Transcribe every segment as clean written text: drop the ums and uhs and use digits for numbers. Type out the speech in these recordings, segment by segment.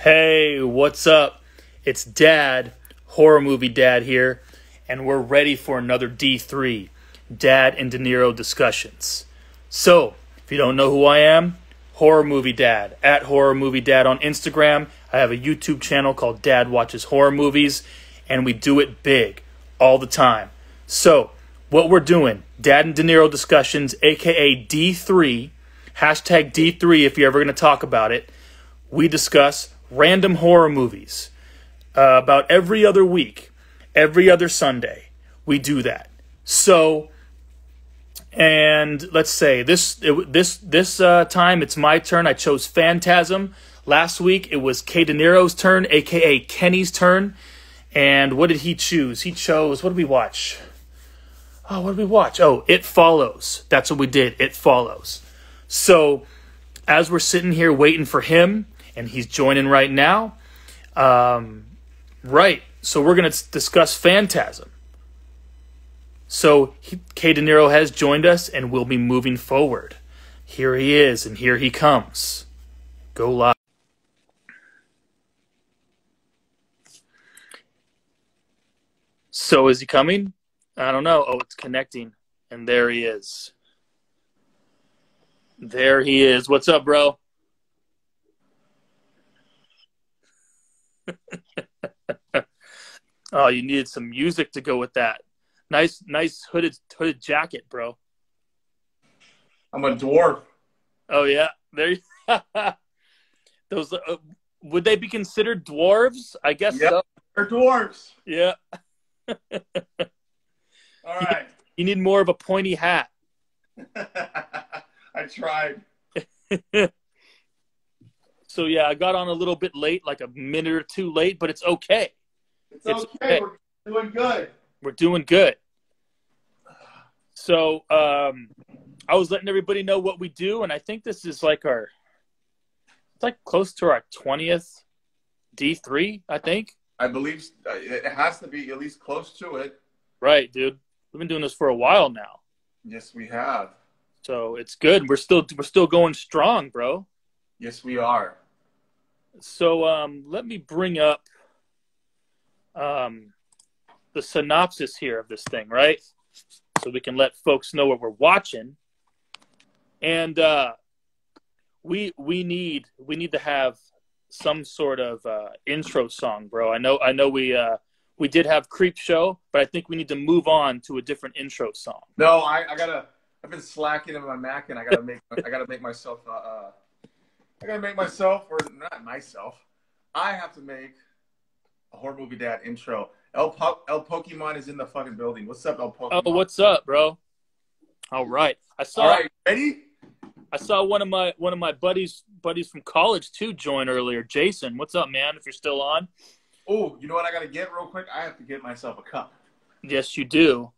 Hey, what's up? It's Dad, Horror Movie Dad here, and we're ready for another D3, Dad and Dinero discussions. So, if you don't know who I am, Horror Movie Dad, at Horror Movie Dad on Instagram. I have a YouTube channel called Dad Watches Horror Movies, and we do it big, all the time. So, what we're doing, Dad and Dinero discussions, aka D3, hashtag D3 if you're ever going to talk about it. We discuss random horror movies about every other week, every other Sunday. We do that. So, and let's say this time it's my turn. I chose Phantasm. Last week it was K Dinero's turn, aka Kenny's turn. And what did he choose? He chose, what did we watch? Oh, what did we watch? Oh, It Follows. That's what we did. It Follows. So, as we're sitting here waiting for him, and he's joining right now. Right. So we're going to discuss Phantasm. So K Dinero has joined us, and we'll be moving forward. Here he is, and here he comes. Go live. So is he coming? I don't know. Oh, it's connecting. And there he is. There he is. What's up, bro? Oh, you needed some music to go with that. Nice hooded jacket, bro. I'm a dwarf. Oh yeah, there. Those would they be considered dwarves? I guess yep, so. They're dwarves. Yeah. All right. You need more of a pointy hat. I tried. So yeah, I got on a little bit late, like a minute or two late, but it's okay. It's okay. We're doing good. We're doing good. So I was letting everybody know what we do, and I think this is like it's like close to our 20th D3, I think. I believe it has to be at least close to it. Right, dude. We've been doing this for a while now. Yes, we have. So it's good. We're still going strong, bro. Yes, we are. So let me bring up the synopsis here of this thing, right? So we can let folks know what we're watching. And we need to have some sort of intro song, bro. I know we did have Creep Show, but I think we need to move on to a different intro song. No, I've been slacking in my Mac, and I gotta make myself or not myself. I have to make a Horror Movie Dad intro. El Pokemon is in the fucking building. What's up, El Pokemon? Oh, what's up, bro? All right. All right, ready? I saw one of my buddies from college too join earlier. Jason, what's up, man? If you're still on. Oh, you know what I gotta get real quick? I have to get myself a cup. Yes, you do.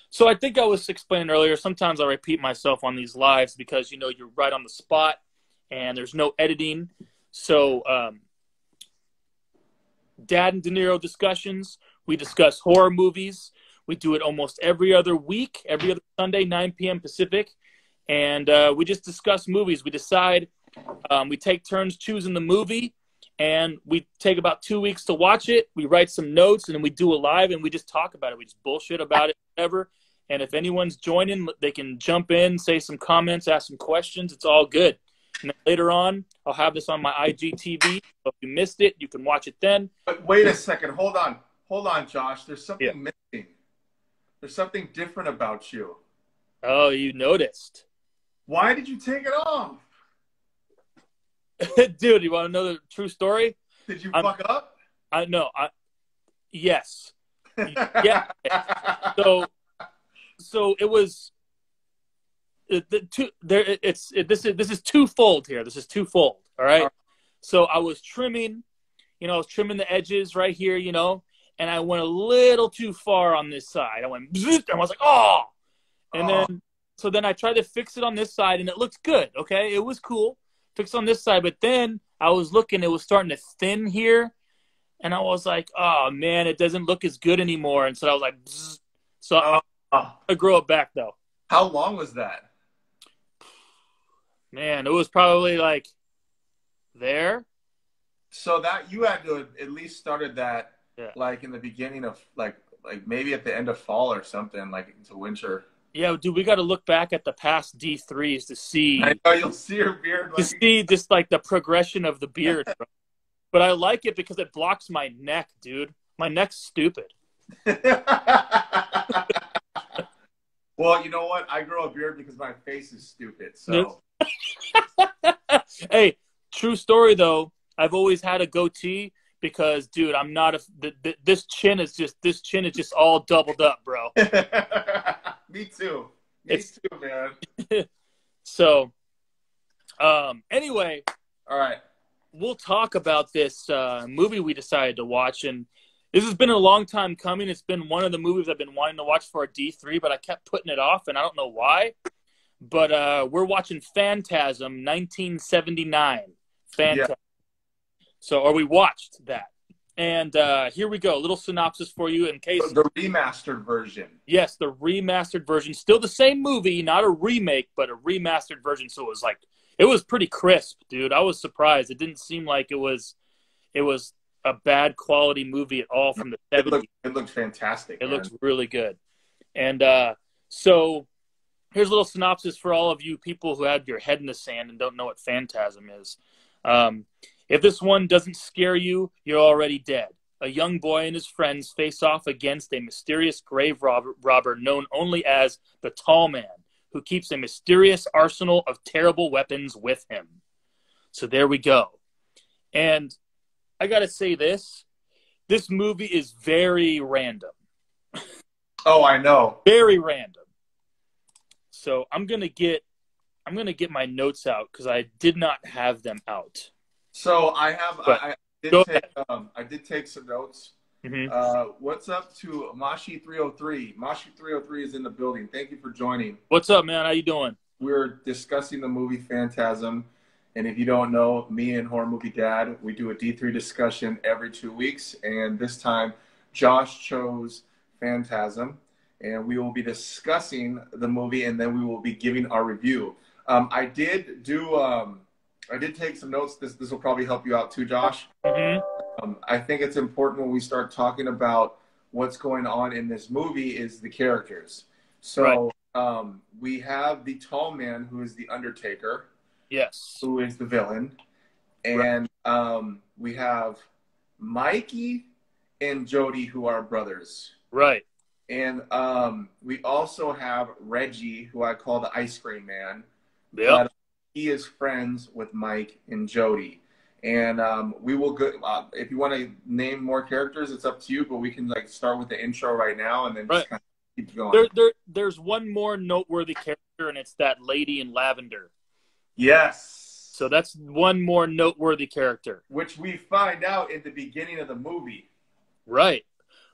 So I think I was explaining earlier, sometimes I repeat myself on these lives because, you're right on the spot and there's no editing. So Dad and Dinero discussions, we discuss horror movies. We do it almost every other week, every other Sunday, 9 p.m. Pacific. And we just discuss movies. We decide, we take turns choosing the movie, and we take about 2 weeks to watch it. We write some notes, and then we do a live, and we just talk about it. We just bullshit about it, whatever. And if anyone's joining, they can jump in, say some comments, ask some questions. It's all good. And then later on, I'll have this on my IGTV. So if you missed it, you can watch it then. But wait a second. Hold on, Josh. There's something missing. There's something different about you. Oh, you noticed. Why did you take it off? Dude, you want to know the true story? Did you fuck up? Yes. Yeah. So it was this is twofold here. This is twofold. All right. So I was trimming, the edges right here, and I went a little too far on this side. I went, and I was like, oh, and then I tried to fix it on this side, and it looked good. Okay, it was cool. Fix on this side, but then I was looking, it was starting to thin here, and I was like, oh man, it doesn't look as good anymore. And so I was like, bzz. So I grow it back though. How long was that? Man, it was probably like there. So that you had to have at least started that Yeah. like in the beginning of like maybe at the end of fall or something, like into winter. Yeah, dude, we got to look back at the past D3s to see I know you'll see your beard like just like the progression of the beard. Bro. But I like it because it blocks my neck, dude. My neck's stupid. Well, you know what? I grow a beard because my face is stupid. So Hey, true story though. I've always had a goatee because, dude, I'm not this chin is just all doubled up, bro. Me too. Me too, man. So, anyway, all right, we'll talk about this movie we decided to watch, and this has been a long time coming. It's been one of the movies I've been wanting to watch for a D3, but I kept putting it off, and I don't know why. But we're watching Phantasm, 1979. Phantasm. Yeah. Or we watched that. And here we go. A little synopsis for you in case. The remastered version. Yes, the remastered version. Still the same movie, not a remake, but a remastered version. So it was pretty crisp, dude. I was surprised. It didn't seem like it was a bad quality movie at all from the 70s. It looked fantastic. It looks really good. And so here's a little synopsis for all of you people who had your head in the sand and don't know what Phantasm is. If this one doesn't scare you, you're already dead. A young boy and his friends face off against a mysterious grave robber known only as the Tall Man, who keeps a mysterious arsenal of terrible weapons with him. So there we go. And I got to say this movie is very random. Oh, I know. Very random. So I'm going to get my notes out because I did not have them out. So I did take some notes. Mm-hmm. What's up to Mashi 303? Mashi 303 is in the building. Thank you for joining. What's up, man? How you doing? We're discussing the movie Phantasm. And if you don't know, me and Horror Movie Dad, we do a D3 discussion every 2 weeks. And this time, Josh chose Phantasm. And we will be discussing the movie, and then we will be giving our review. I did take some notes. This will probably help you out too, Josh. Mm-hmm. I think it's important when we start talking about what's going on in this movie is the characters. So we have the Tall Man, who is the Undertaker. Yes. Who is the villain. And we have Mikey and Jody, who are brothers. Right. And we also have Reggie, who I call the Ice Cream Man. Yep. He is friends with Mike and Jody. And we will go. If you want to name more characters, it's up to you. But we can start with the intro right now, and then just kind of keep going. There's one more noteworthy character, and it's that lady in lavender. Yes. So that's one more noteworthy character, which we find out in the beginning of the movie. Right.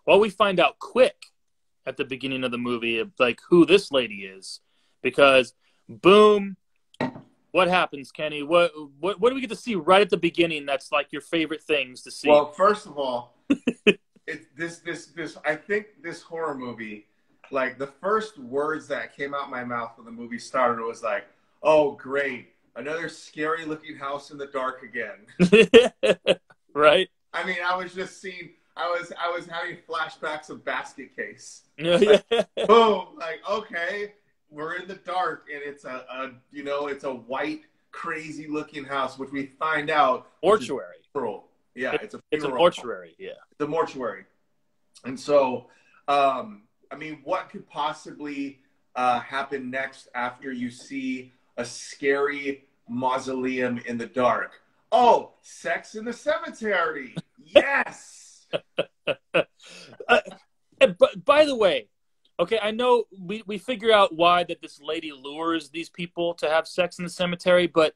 Well, we find out quick at the beginning of the movie, who this lady is, because boom. What happens, Kenny? What do we get to see right at the beginning? That's your favorite things to see. Well, first of all, I think this horror movie, the first words that came out my mouth when the movie started was "Oh, great, another scary looking house in the dark again." Right. I mean, I was just seeing. I was having flashbacks of Basket Case. Boom! Okay. We're in the dark, and it's it's a white, crazy-looking house, which we find out mortuary. Yeah, it's a mortuary. Yeah, the mortuary. And so, what could possibly happen next after you see a scary mausoleum in the dark? Oh, sex in the cemetery! Yes. But by the way. Okay, I know we figure out why that this lady lures these people to have sex in the cemetery, but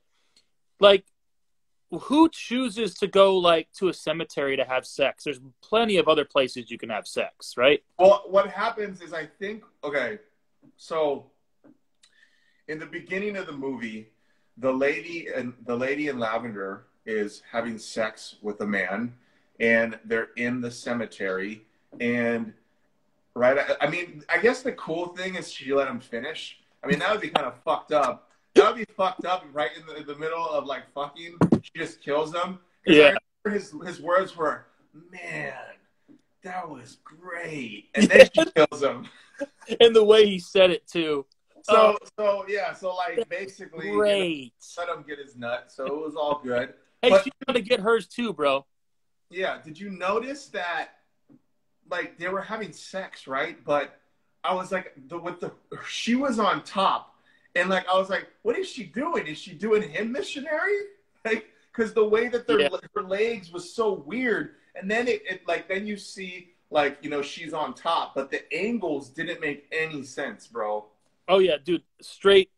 who chooses to go to a cemetery to have sex? There's plenty of other places you can have sex, right? Well, what happens is so in the beginning of the movie, the lady in lavender is having sex with a man, and they're in the cemetery, and right. I mean, I guess the cool thing is she let him finish. I mean, that would be kind of fucked up that would be fucked up right in the middle of like fucking. She just kills him. Yeah. I remember his words were, "Man, that was great," and then she kills him. And the way he said it too. So like basically, Great. let him get his nut. So it was all good. Hey, But, she's gonna get hers too, bro. yeah, did you notice that? Like they were having sex, right? But I was like, she was on top, and like I was like, what is she doing? Is she doing him missionary? Like, because the way that her legs was so weird, and then then you see like she's on top, but the angles didn't make any sense, bro. Oh yeah, dude, straight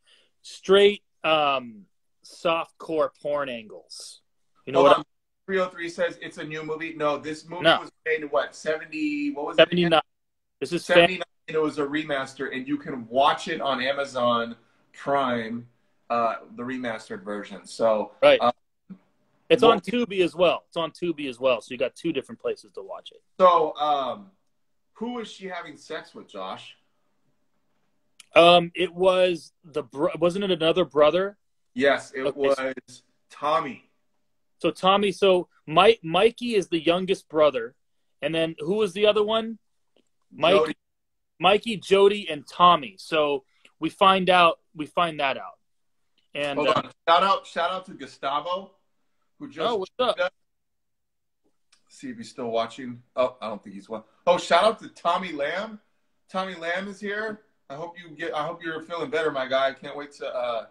softcore porn angles. You know what? 303 says it's a new movie. No, this movie was made in what, 70? What was it? 79. This is 79. And it was a remaster, and you can watch it on Amazon Prime, the remastered version. So right. It's on Tubi as well. So you got two different places to watch it. So, who is she having sex with, Josh? It was wasn't it another brother? Yes, it was Tommy. So Mikey is the youngest brother, and then who was the other one? Mikey, Jody, and Tommy. So we find that out. And hold on, shout out to Gustavo, who just what's up? See if he's still watching. Oh, I don't think he's watching. Oh, shout out to Tommy Lamb. Tommy Lamb is here. I hope you're feeling better, my guy. I can't wait to.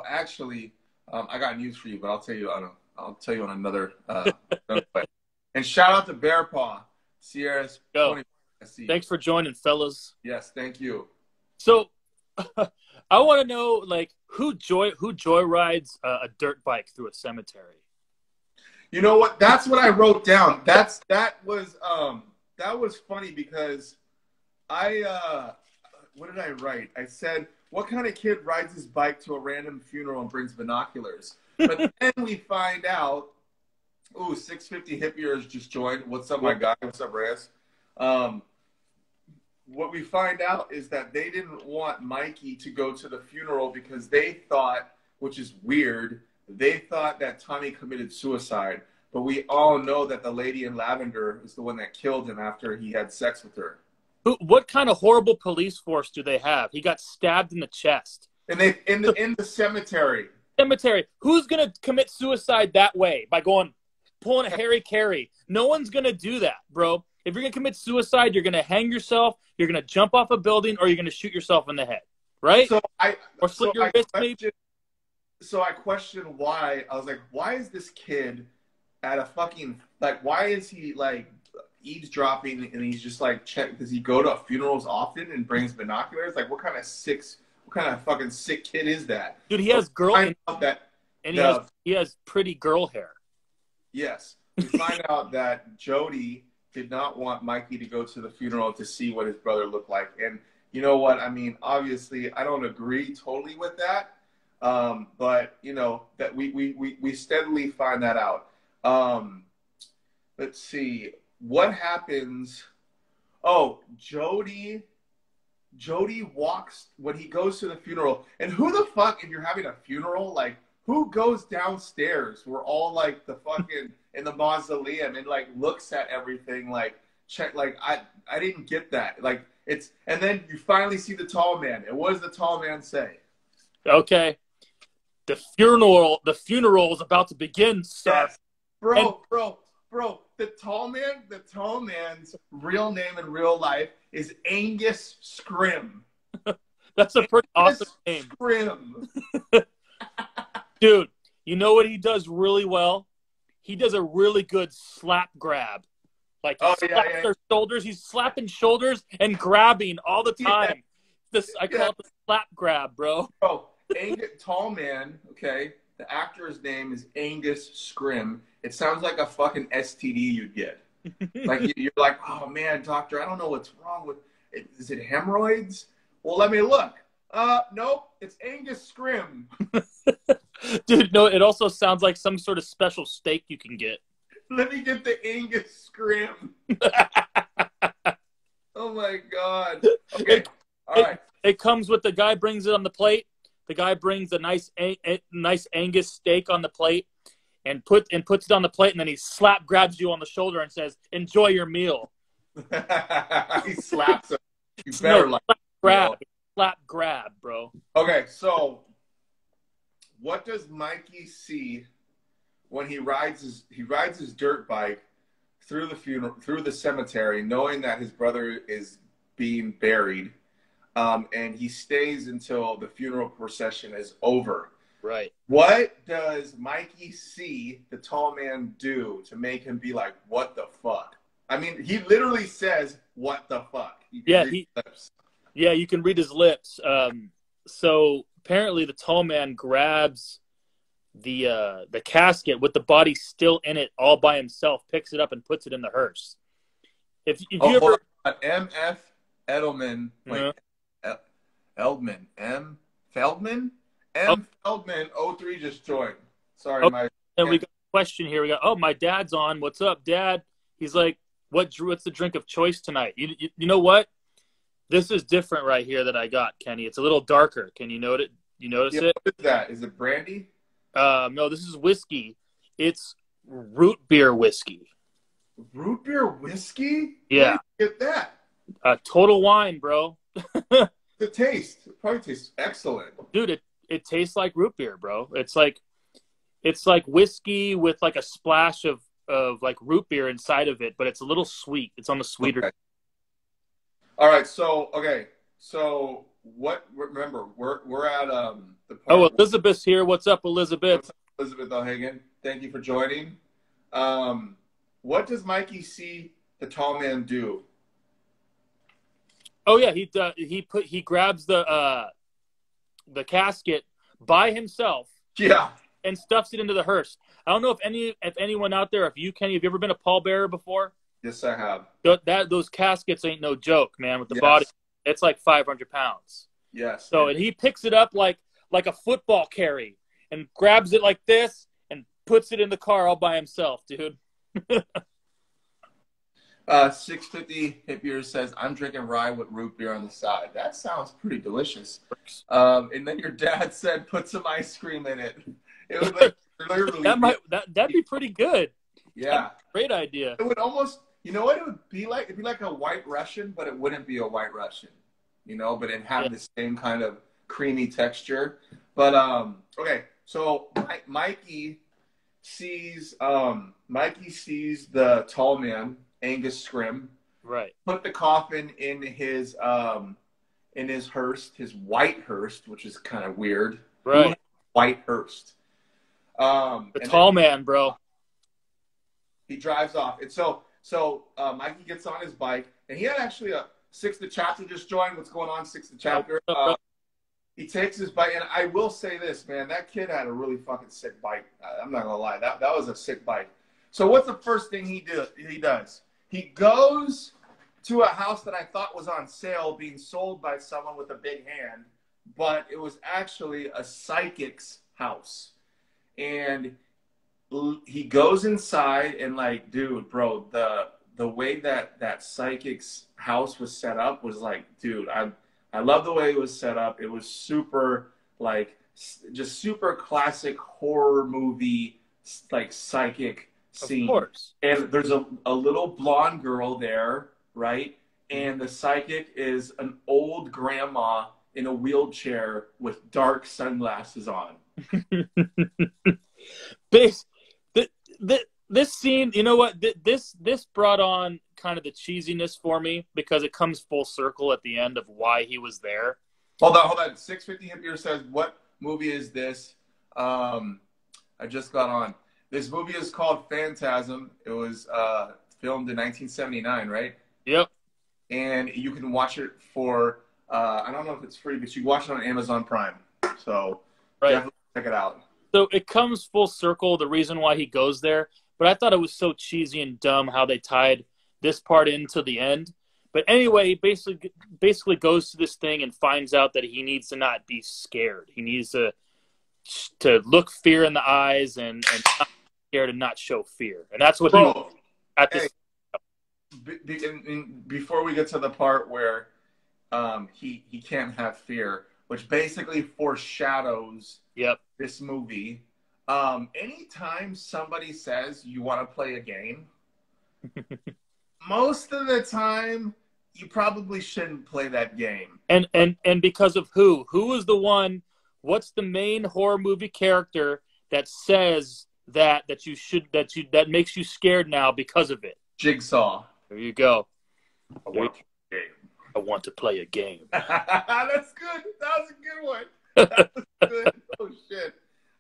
Actually, I got news for you, but I'll tell you on another way. And shout out to Bear Paw, Sierra's 20. Thanks for joining, fellas. Yes, thank you. So, I want to know, like, who joyrides a dirt bike through a cemetery? You know what? That's what I wrote down. That was funny because what did I write? I said, what kind of kid rides his bike to a random funeral and brings binoculars? But then we find out, 650 hip years just joined. What's up, my guy? What's up, Reyes? What we find out is that they didn't want Mikey to go to the funeral because they thought, which is weird, they thought that Tommy committed suicide. But we all know that the lady in lavender is the one that killed him after he had sex with her. What kind of horrible police force do they have? He got stabbed in the chest. And they in the cemetery. Cemetery. Who's gonna commit suicide that way? By pulling a Harry Carey? No one's gonna do that, bro. If you're gonna commit suicide, you're gonna hang yourself, you're gonna jump off a building, or you're gonna shoot yourself in the head. Right? Or slit your wrist, maybe. So I questioned why. I was like, why is this kid at a fucking, like, why is he like eavesdropping and he's just like, does he go to funerals often and brings binoculars? Like, what kind of fucking sick kid is that? Dude, he has he has pretty girl hair. Yes. We find out that Jody did not want Mikey to go to the funeral to see what his brother looked like. And you know what? I mean, obviously, I don't agree totally with that. But, that we steadily find that out. Let's see. What happens? Oh, Jody walks when he goes to the funeral. And who the fuck, if you're having a funeral, like, who goes downstairs? We're all like the fucking in the mausoleum and like looks at everything, like check. Like I didn't get that. Like and then you finally see the tall man. And what does the tall man say? Okay, the funeral is about to begin, sir. Yes. Bro. The tall man's real name in real life is Angus Scrimm. That's a pretty awesome name. Scrimm. Dude, you know what he does really well? He does a really good slap grab. Like, he slaps their shoulders. He's slapping shoulders and grabbing all the time. I call it the slap grab, bro. Bro, tall man, okay? The actor's name is Angus Scrimm. It sounds like a fucking STD you'd get. Like, you're like, oh, man, doctor, I don't know what's wrong with it. Is it hemorrhoids? Well, let me look. Nope, it's Angus Scrimm. Dude, no, it also sounds like some sort of special steak you can get. Let me get the Angus Scrimm. Oh, my God. Okay, all right. It comes with the guy brings it on the plate. The guy brings a nice Angus steak on the plate and puts it on the plate, and then he grabs you on the shoulder and says, "Enjoy your meal." He slaps him. You better slap grab, bro. Okay, so what does Mikey see when he rides his dirt bike through the cemetery, knowing that his brother is being buried, and he stays until the funeral procession is over? Right. What does Mikey see the tall man do to make him be like, "What the fuck"? I mean, he literally says, "What the fuck?" Yeah, you can read his lips. So apparently, the tall man grabs the casket with the body still in it, all by himself, picks it up and puts it in the hearse. If you ever M.F. Edelman, Feldman, Feldman 03 just joined. Sorry, and we got a question here. We got, "Oh, my dad's on. What's up, Dad?" He's like, what's the drink of choice tonight? You know what? This is different right here that I got, Kenny. It's a little darker. Can you notice? You notice it? What is that? Is it brandy? No, this is whiskey. It's root beer whiskey. Root beer whiskey? Yeah. Where did you get that? Total Wine, bro. The taste. It probably tastes excellent. Dude, it tastes like root beer, bro. It's like whiskey with like a splash of like root beer inside of it, but it's a little sweet. It's on the sweeter. Okay. All right. So what? Remember, we're at the. Oh, Elizabeth's here. What's up, Elizabeth? What's up, Elizabeth O'Hagan? Thank you for joining. What does Mikey see the tall man do? Oh yeah, he grabs the casket by himself. Yeah. And stuffs it into the hearse. I don't know if anyone out there, Kenny, have you ever been a pallbearer before? Yes, I have. Those caskets ain't no joke, man. With the body, it's like 500 pounds. Yes. So and he picks it up like a football carry and grabs it like this and puts it in the car all by himself, dude. 650 Hippier says, "I'm drinking rye with root beer on the side." That sounds pretty delicious. And then your dad said, "Put some ice cream in it." It was like literally that'd be pretty good. Yeah, great idea. It would almost, you know what it would be like? It'd be like a White Russian, but it wouldn't be a White Russian, but it'd have the same kind of creamy texture. But okay, so Mikey sees the tall man, Angus Scrimm, right? Put the coffin in his hearse, his white hearse, which is kind of weird. Right, white hearse. The tall man, bro. He drives off, and so Mikey gets on his bike, and he had actually a Six the Chapter just joined. What's going on, Six the Chapter? He takes his bike, and I will say this, man, that kid had a really fucking sick bike. I'm not gonna lie, that was a sick bike. So what's the first thing he does? He goes to a house that I thought was on sale, being sold by someone with a big hand, but it was actually a psychic's house. And he goes inside and like, dude, bro, the way that psychic's house was set up was like, dude, I love the way it was set up. It was super, like, just super classic horror movie, like, psychic scene. Of course. And there's a little blonde girl there, right? And the psychic is an old grandma in a wheelchair with dark sunglasses on. This scene, you know what? This brought on kind of the cheesiness for me because it comes full circle at the end of why he was there. Hold on. 650 Hippier says, "What movie is this?" I just got on. This movie is called Phantasm. It was filmed in 1979, right? Yep. And you can watch it for, I don't know if it's free, but you can watch it on Amazon Prime. So definitely check it out. So it comes full circle, the reason why he goes there. But I thought it was so cheesy and dumb how they tied this part into the end. But anyway, he basically goes to this thing and finds out that he needs to not be scared. He needs to look fear in the eyes and not be scared and not show fear. And that's what before we get to the part where he can't have fear, which basically foreshadows Yep. this movie. Anytime somebody says you want to play a game, most of the time you probably shouldn't play that game. And because of who? Who is the one? What's the main horror movie character that says that makes you scared now because of it? Jigsaw. There you go. I want to play a game. That's good. That was a good one. That was good. Oh shit.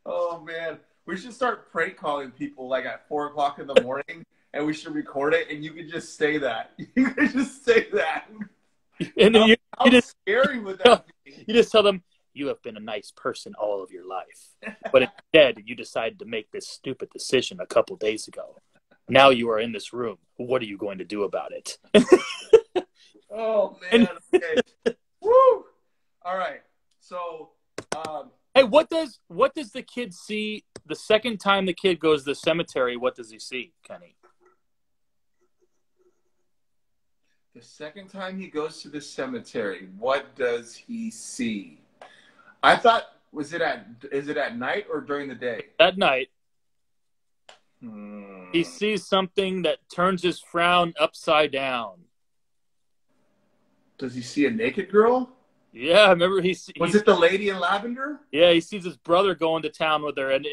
Oh man. We should start prank calling people like at 4 o'clock in the morning, and we should record it, and you could just say that. You could just say that. And then how scary would that be? You just tell them, you have been a nice person all of your life, but instead you decided to make this stupid decision a couple days ago. Now you are in this room. What are you going to do about it? Oh man. Okay. Woo. All right. So. Hey, what does the kid see the second time the kid goes to the cemetery? What does he see, Kenny? The second time he goes to the cemetery, what does he see? I thought, is it at night or during the day? At night. He sees something that turns his frown upside down. Does he see a naked girl? Yeah, remember Was it the lady in lavender? Yeah, he sees his brother going to town with her, and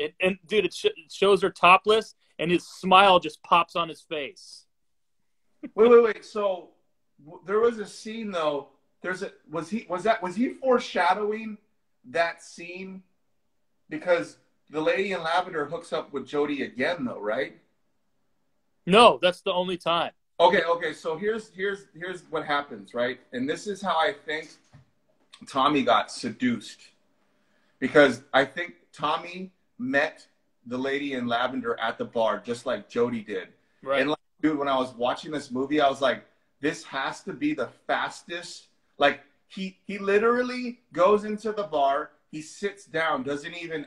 dude, it shows her topless, and his smile just pops on his face. Wait. So there was a scene though. Was he foreshadowing that scene? Because the lady in lavender hooks up with Jody again, though, right? No, that's the only time. Okay. So here's what happens, right? And this is how I think Tommy got seduced, because I think Tommy met the lady in lavender at the bar just like Jody did. Right. And like, dude, when I was watching this movie, I was like, this has to be the fastest. Like he literally goes into the bar, he sits down, doesn't even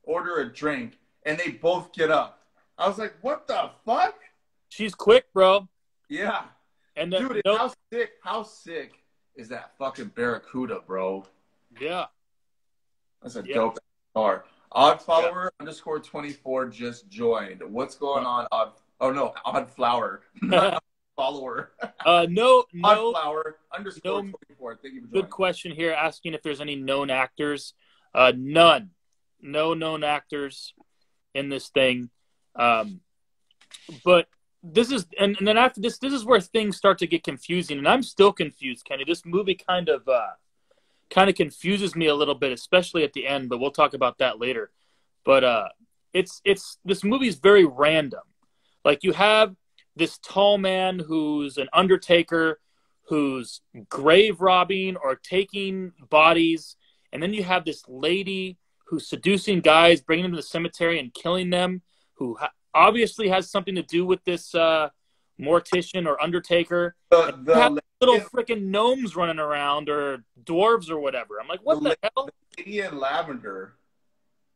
order a drink, and they both get up. I was like, what the fuck? She's quick, bro. Yeah. And dude, how sick is that fucking Barracuda, bro? Yeah. That's a dope car. Odd follower _ 24 just joined. What's going on, Odd? Oh no, Odd Flower. Follower. No. Odd Flower _ 24. Thank you for joining. Good question here, asking if there's any known actors. None. No known actors in this thing. But this is, and then after this is where things start to get confusing, and I'm still confused, Kenny. This movie kind of confuses me a little bit, especially at the end. But we'll talk about that later. But this movie is very random. Like, you have this tall man who's an undertaker, who's grave robbing or taking bodies, and then you have this lady who's seducing guys, bringing them to the cemetery and killing them, who obviously has something to do with this mortician or undertaker. The little freaking gnomes running around, or dwarves or whatever. I'm like, what the hell? The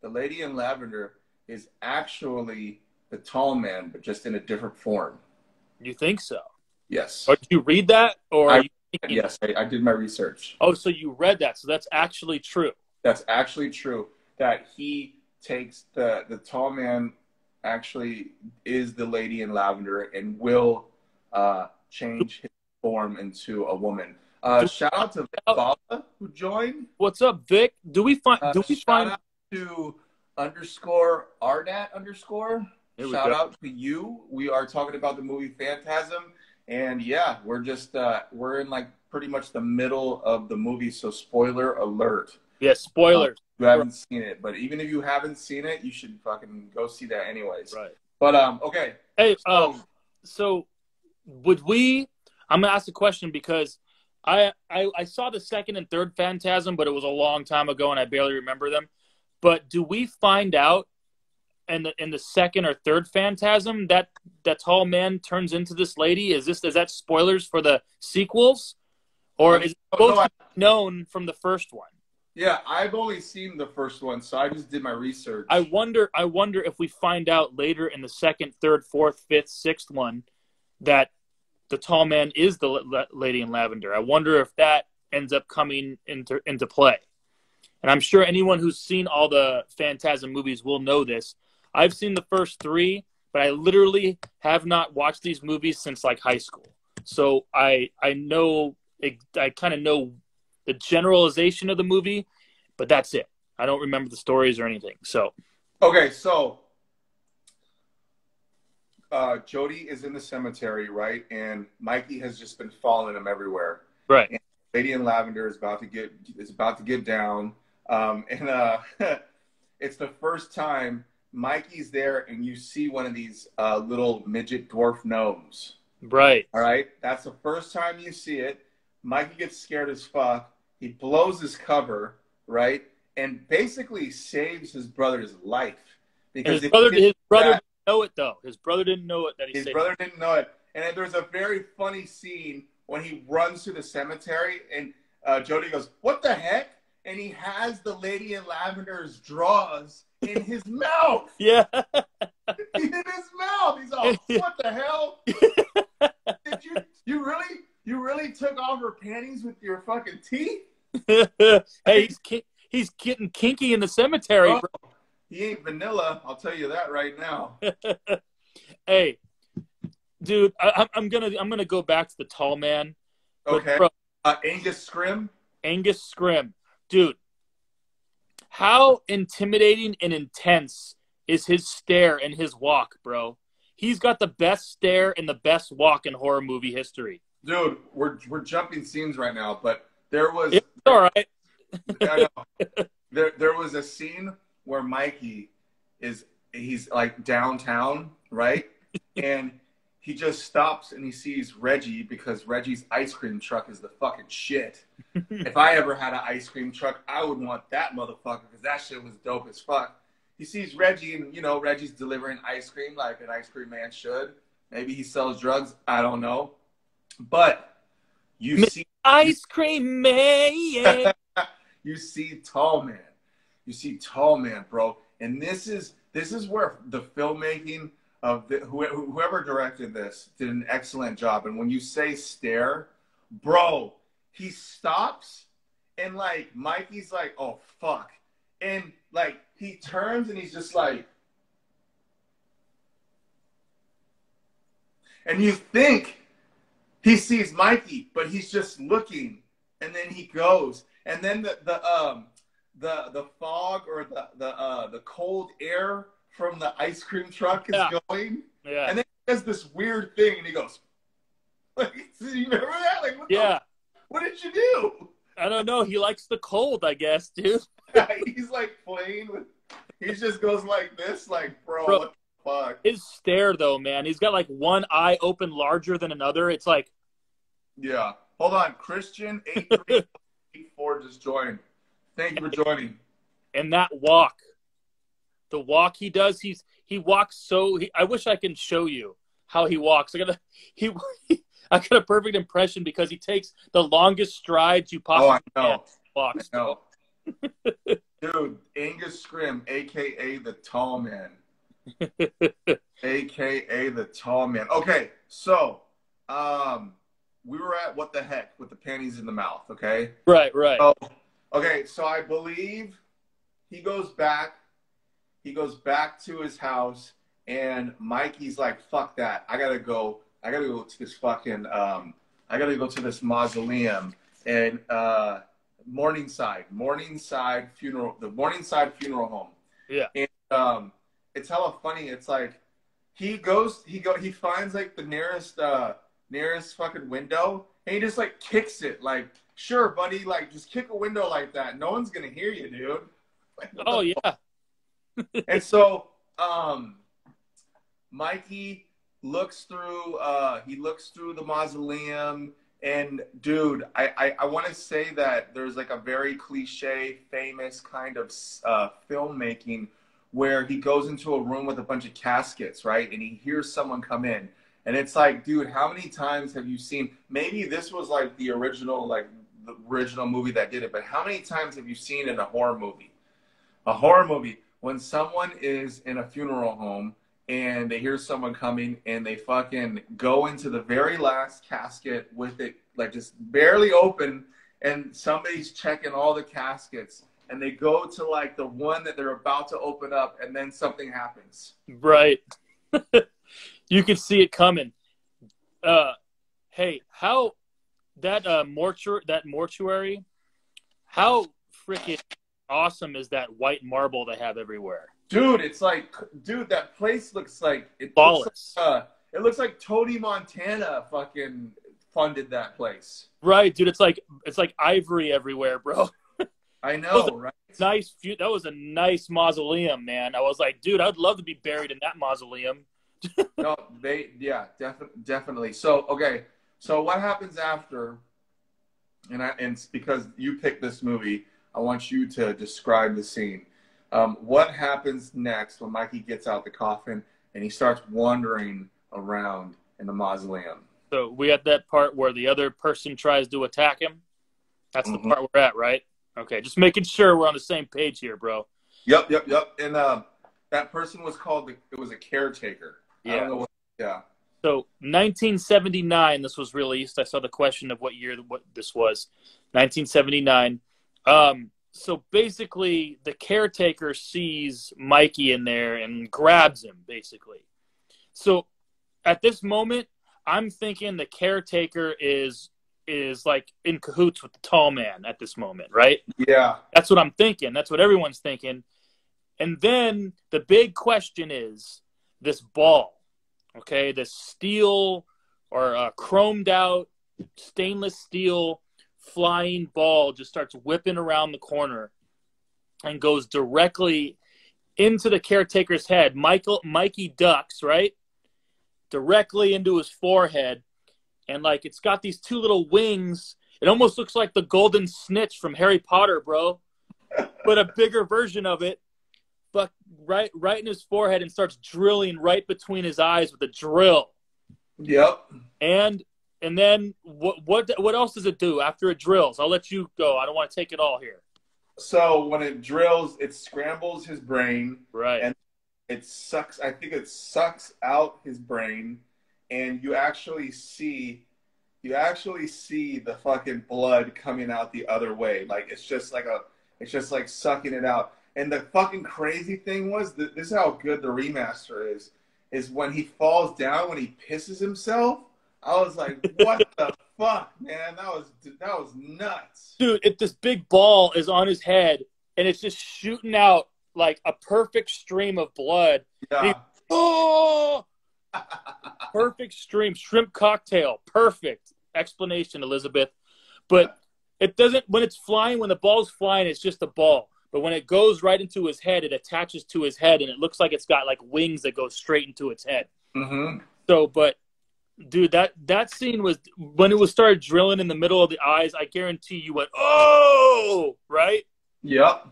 lady in lavender is actually the tall man, but just in a different form. You think so? Yes. Or did you read that? Or yes, I did my research. Oh, so you read that. So that's actually true. That's actually true. That he takes the tall man actually is the lady in lavender and will change his form into a woman. Shout out to Vic Bala, who joined. What's up, Vic? Shout out to _Ardat_. Shout out to you. We are talking about the movie Phantasm, and yeah, we're just we're in like pretty much the middle of the movie, so spoiler alert. Yeah, spoilers. You haven't seen it, but even if you haven't seen it, you should fucking go see that anyways. Right. But okay. Hey, so would we? I'm gonna ask a question because I saw the second and third Phantasm, but it was a long time ago and I barely remember them. But do we find out in the second or third Phantasm that tall man turns into this lady? Is that spoilers for the sequels, or is it supposed to be known from the first one? Yeah, I've only seen the first one, so I just did my research. I wonder if we find out later in the second, third, fourth, fifth, sixth one that the tall man is the lady in lavender. I wonder if that ends up coming into play. And I'm sure anyone who's seen all the Phantasm movies will know this. I've seen the first 3, but I literally have not watched these movies since like high school. So I kind of know the generalization of the movie, but that's it. I don't remember the stories or anything. So okay, so Jody is in the cemetery, right? And Mikey has just been following him everywhere. right. And Lady in Lavender is about to get down. It's the first time Mikey's there, and you see one of these little midget dwarf gnomes. Right. All right, that's the first time you see it. Mikey gets scared as fuck. He blows his cover, right, and basically saves his brother's life because his brother didn't know it though. His brother didn't know it that he his saved brother him. didn't know it. And then there's a very funny scene when he runs through the cemetery, and Jody goes, "What the heck?" And he has the Lady in Lavender's drawers in his mouth. Yeah. In his mouth. He's all, "What the hell? Did you really took off her panties with your fucking teeth?" Hey, he's getting kinky in the cemetery, Oh, bro. he ain't vanilla, I'll tell you that right now. Hey, dude, I'm gonna go back to the tall man. Okay. Bro, Angus Scrimm. Angus Scrimm, dude. How intimidating and intense is his stare and his walk, bro? He's got the best stare and the best walk in horror movie history. Dude, we're jumping scenes right now, but there was It's all right. I know. There was a scene where Mikey he's like downtown, right? And he just stops and he sees Reggie because Reggie's ice cream truck is the fucking shit. If I ever had an ice cream truck, I would want that motherfucker because that shit was dope as fuck. He sees Reggie and, Reggie's delivering ice cream like an ice cream man should. Maybe he sells drugs. I don't know. But you see ice cream man. You see Tall Man. You see Tall Man, bro. And this is where the filmmaking of whoever directed this did an excellent job. And when you say stare, bro, he stops and like Mikey's like, "Oh fuck." And like he turns and he's just like, and you think he sees Mikey, but he's just looking, and then he goes, and then the fog or the cold air from the ice cream truck is going, and then he does this weird thing, and he goes, like, you remember that? Like, what did you do? I don't know. He likes the cold, I guess, dude. He's like playing with. He just goes like this, like, bro, what the fuck? His stare, though, man. He's got like one eye open larger than another. It's like, yeah. Hold on, Christian 8384 just joined. Thank you for joining. And that walk, the walk he does, he walks so. I wish I can show you how he walks. I got a perfect impression because he takes the longest strides you possibly can. Walks. I know. Dude, Angus Scrimm, a.k.a. the Tall Man. A.k.a. the Tall Man. Okay, so we were at what the heck with the panties in the mouth, okay? Right. So I believe he goes back to his house, and Mikey's like, "Fuck that. I gotta go to this fucking I gotta go to this mausoleum and Morningside funeral home." Yeah. And it's hella funny. It's like he finds like the nearest fucking window, and he just like kicks it. Like, "Sure, buddy, like just kick a window like that. No one's gonna hear you, dude." Like, oh yeah. And so Mikey looks through the mausoleum, and dude, I want to say that there's like a very cliche famous kind of filmmaking where he goes into a room with a bunch of caskets, right? And he hears someone come in. And it's like, dude, how many times have you seen, maybe this was like the original movie that did it, but how many times have you seen in a horror movie when someone is in a funeral home and they hear someone coming and they fucking go into the very last casket with it like just barely open, and somebody's checking all the caskets, and they go to like the one that they're about to open up, and then something happens. Right. You can see it coming. Hey, how that mortuary? How freaking awesome is that white marble they have everywhere? Dude, it's like, dude, that place looks like Flawless. It looks like Tony Montana fucking funded that place. Right, dude. It's like ivory everywhere, bro. I know, right? That was a nice mausoleum, man. I was like, dude, I'd love to be buried in that mausoleum. No, definitely. So, okay. So what happens after, and it's because you picked this movie, I want you to describe the scene. What happens next when Mikey gets out the coffin and he starts wandering around in the mausoleum? So we had that part where the other person tries to attack him. That's the part we're at, right? Okay, just making sure we're on the same page here, bro. Yep. And that person was called, it was a caretaker. Yeah. I don't know what, yeah. So 1979, this was released. I saw the question of what year this was. 1979. So basically, the caretaker sees Mikey in there and grabs him, basically. So at this moment, I'm thinking the caretaker is like in cahoots with the tall man at this moment, right? Yeah. That's what I'm thinking. That's what everyone's thinking. And then the big question is this ball, okay? This steel or chromed out stainless steel flying ball just starts whipping around the corner and goes directly into the caretaker's head. Mikey ducks, right? Directly into his forehead. And like it's got these two little wings. It almost looks like the golden snitch from Harry Potter, bro. But a bigger version of it. But right in his forehead and starts drilling right between his eyes with a drill. Yep. And then what else does it do after it drills? I'll let you go. I don't want to take it all here. So when it drills, it scrambles his brain. Right. And it sucks. I think it sucks out his brain, and you actually see the fucking blood coming out the other way. Like it's just like sucking it out. And the fucking crazy thing was this is how good the remaster is when he falls down, when he pisses himself. I was like, what the fuck, man? That was nuts. Dude, this big ball is on his head, and it's just shooting out like a perfect stream of blood. Yeah. Perfect stream. Shrimp cocktail. Perfect explanation, Elizabeth. But it doesn't, when the ball's flying, it's just a ball. But when it goes right into his head, it attaches to his head, and it looks like it's got like wings that go straight into its head. Mm-hmm. So, but dude, that scene was when it was started drilling in the middle of the eyes. I guarantee you went, oh, right? Yep.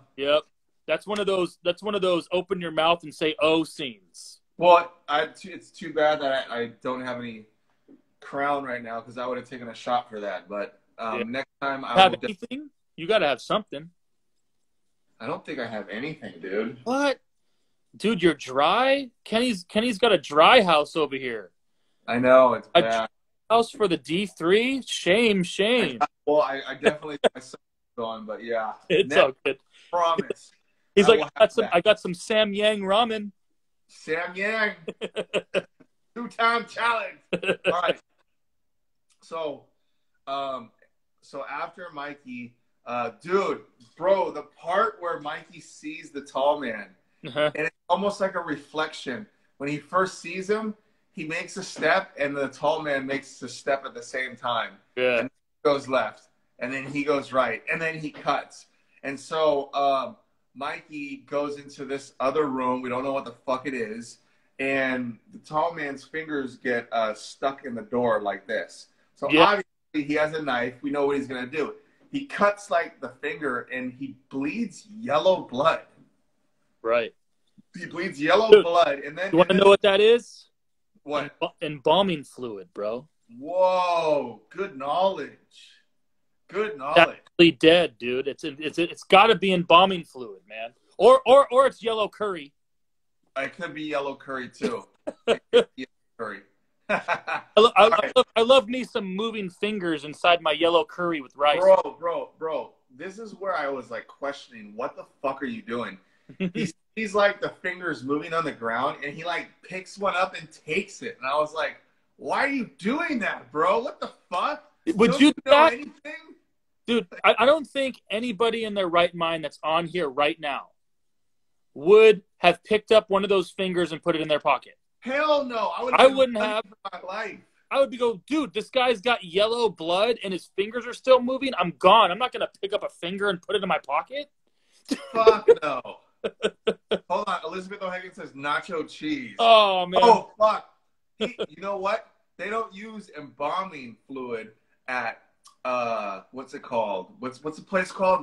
That's one of those open your mouth and say oh scenes. Well, it's too bad that I don't have any crown right now because I would have taken a shot for that. But next time I have anything. You got to have something. I don't think I have anything, dude. What? Dude, you're dry? Kenny's got a dry house over here. I know, it's bad. A dry house for the D3? Shame. Well, I definitely got myself going, but yeah. It's all good. Promise. He's like, I got some Sam Yang ramen. Sam Yang. 2-time challenge. All right. So after Mikey, dude, bro, the part where Mikey sees the tall man, and it's almost like a reflection. When he first sees him, he makes a step, and the tall man makes a step at the same time. Yeah. And he goes left, and then he goes right, and then he cuts. And so Mikey goes into this other room. We don't know what the fuck it is. And the tall man's fingers get stuck in the door like this. So obviously he has a knife. We know what he's going to do. He cuts like the finger, and he bleeds yellow blood. Right. He bleeds yellow blood. And then you want to know what that is? What? Embalming fluid, bro. Whoa. Good knowledge. Good knowledge. Actually dead, dude. It's got to be embalming fluid, man. Or it's yellow curry. It could be yellow curry too. It could be yellow curry. I, All right. I love me some moving fingers inside my yellow curry with rice. Bro. This is where I was like questioning, what the fuck are you doing? He's like the fingers moving on the ground, and he like picks one up and takes it, and I was like, why are you doing that, bro? What the fuck? Would Don't you you do know that? anything? Dude, I don't think anybody in their right mind that's on here right now would have picked up one of those fingers and put it in their pocket. Hell no. I wouldn't have. My life. I would be go, dude, this guy's got yellow blood and his fingers are still moving. I'm gone. I'm not going to pick up a finger and put it in my pocket. Fuck no. Hold on. Elizabeth O'Hagan says nacho cheese. Oh, man. Oh, fuck. You know what? They don't use embalming fluid at, what's it called? What's the place called?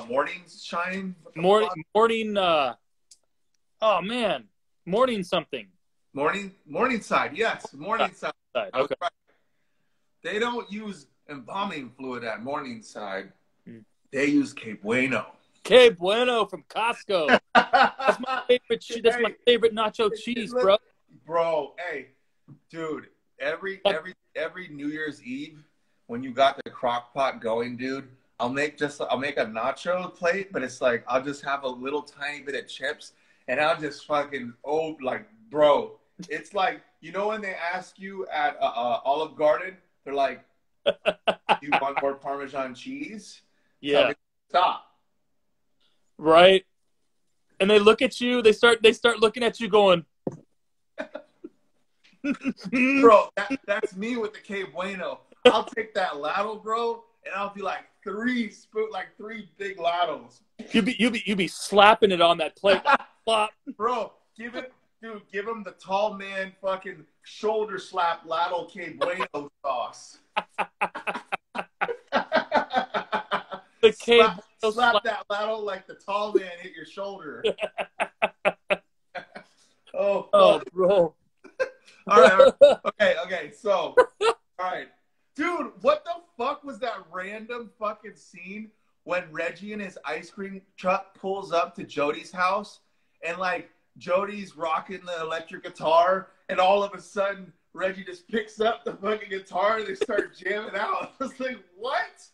Morning Shine? Morning, oh, man. Morning something. Morningside. Yes. Morningside. Okay. Right. They don't use embalming fluid at Morningside. They use Que Bueno. Que Bueno from Costco. That's my favorite. That's my favorite nacho cheese, bro. Bro, hey, dude. Every New Year's Eve, when you got the crock pot going, dude, I'll make a nacho plate, but it's like I'll just have a little tiny bit of chips, and I'll just fucking bro. It's like, you know when they ask you at Olive Garden, they're like, "You want more Parmesan cheese?" Yeah. Stop. Right. And they look at you. They start looking at you, going, bro. That's me with the Que Bueno. I'll take that ladle, bro, and I'll be like three big ladles. You be slapping it on that plate, flop, bro. Give him the tall man fucking shoulder slap ladle Que Bueno sauce. Slap that ladle like the tall man hit your shoulder. Oh, bro. All right. Okay. So, all right. Dude, what the fuck was that random fucking scene when Reggie and his ice cream truck pulls up to Jody's house and like Jody's rocking the electric guitar and all of a sudden Reggie just picks up the fucking guitar and they start jamming out. I was like, what?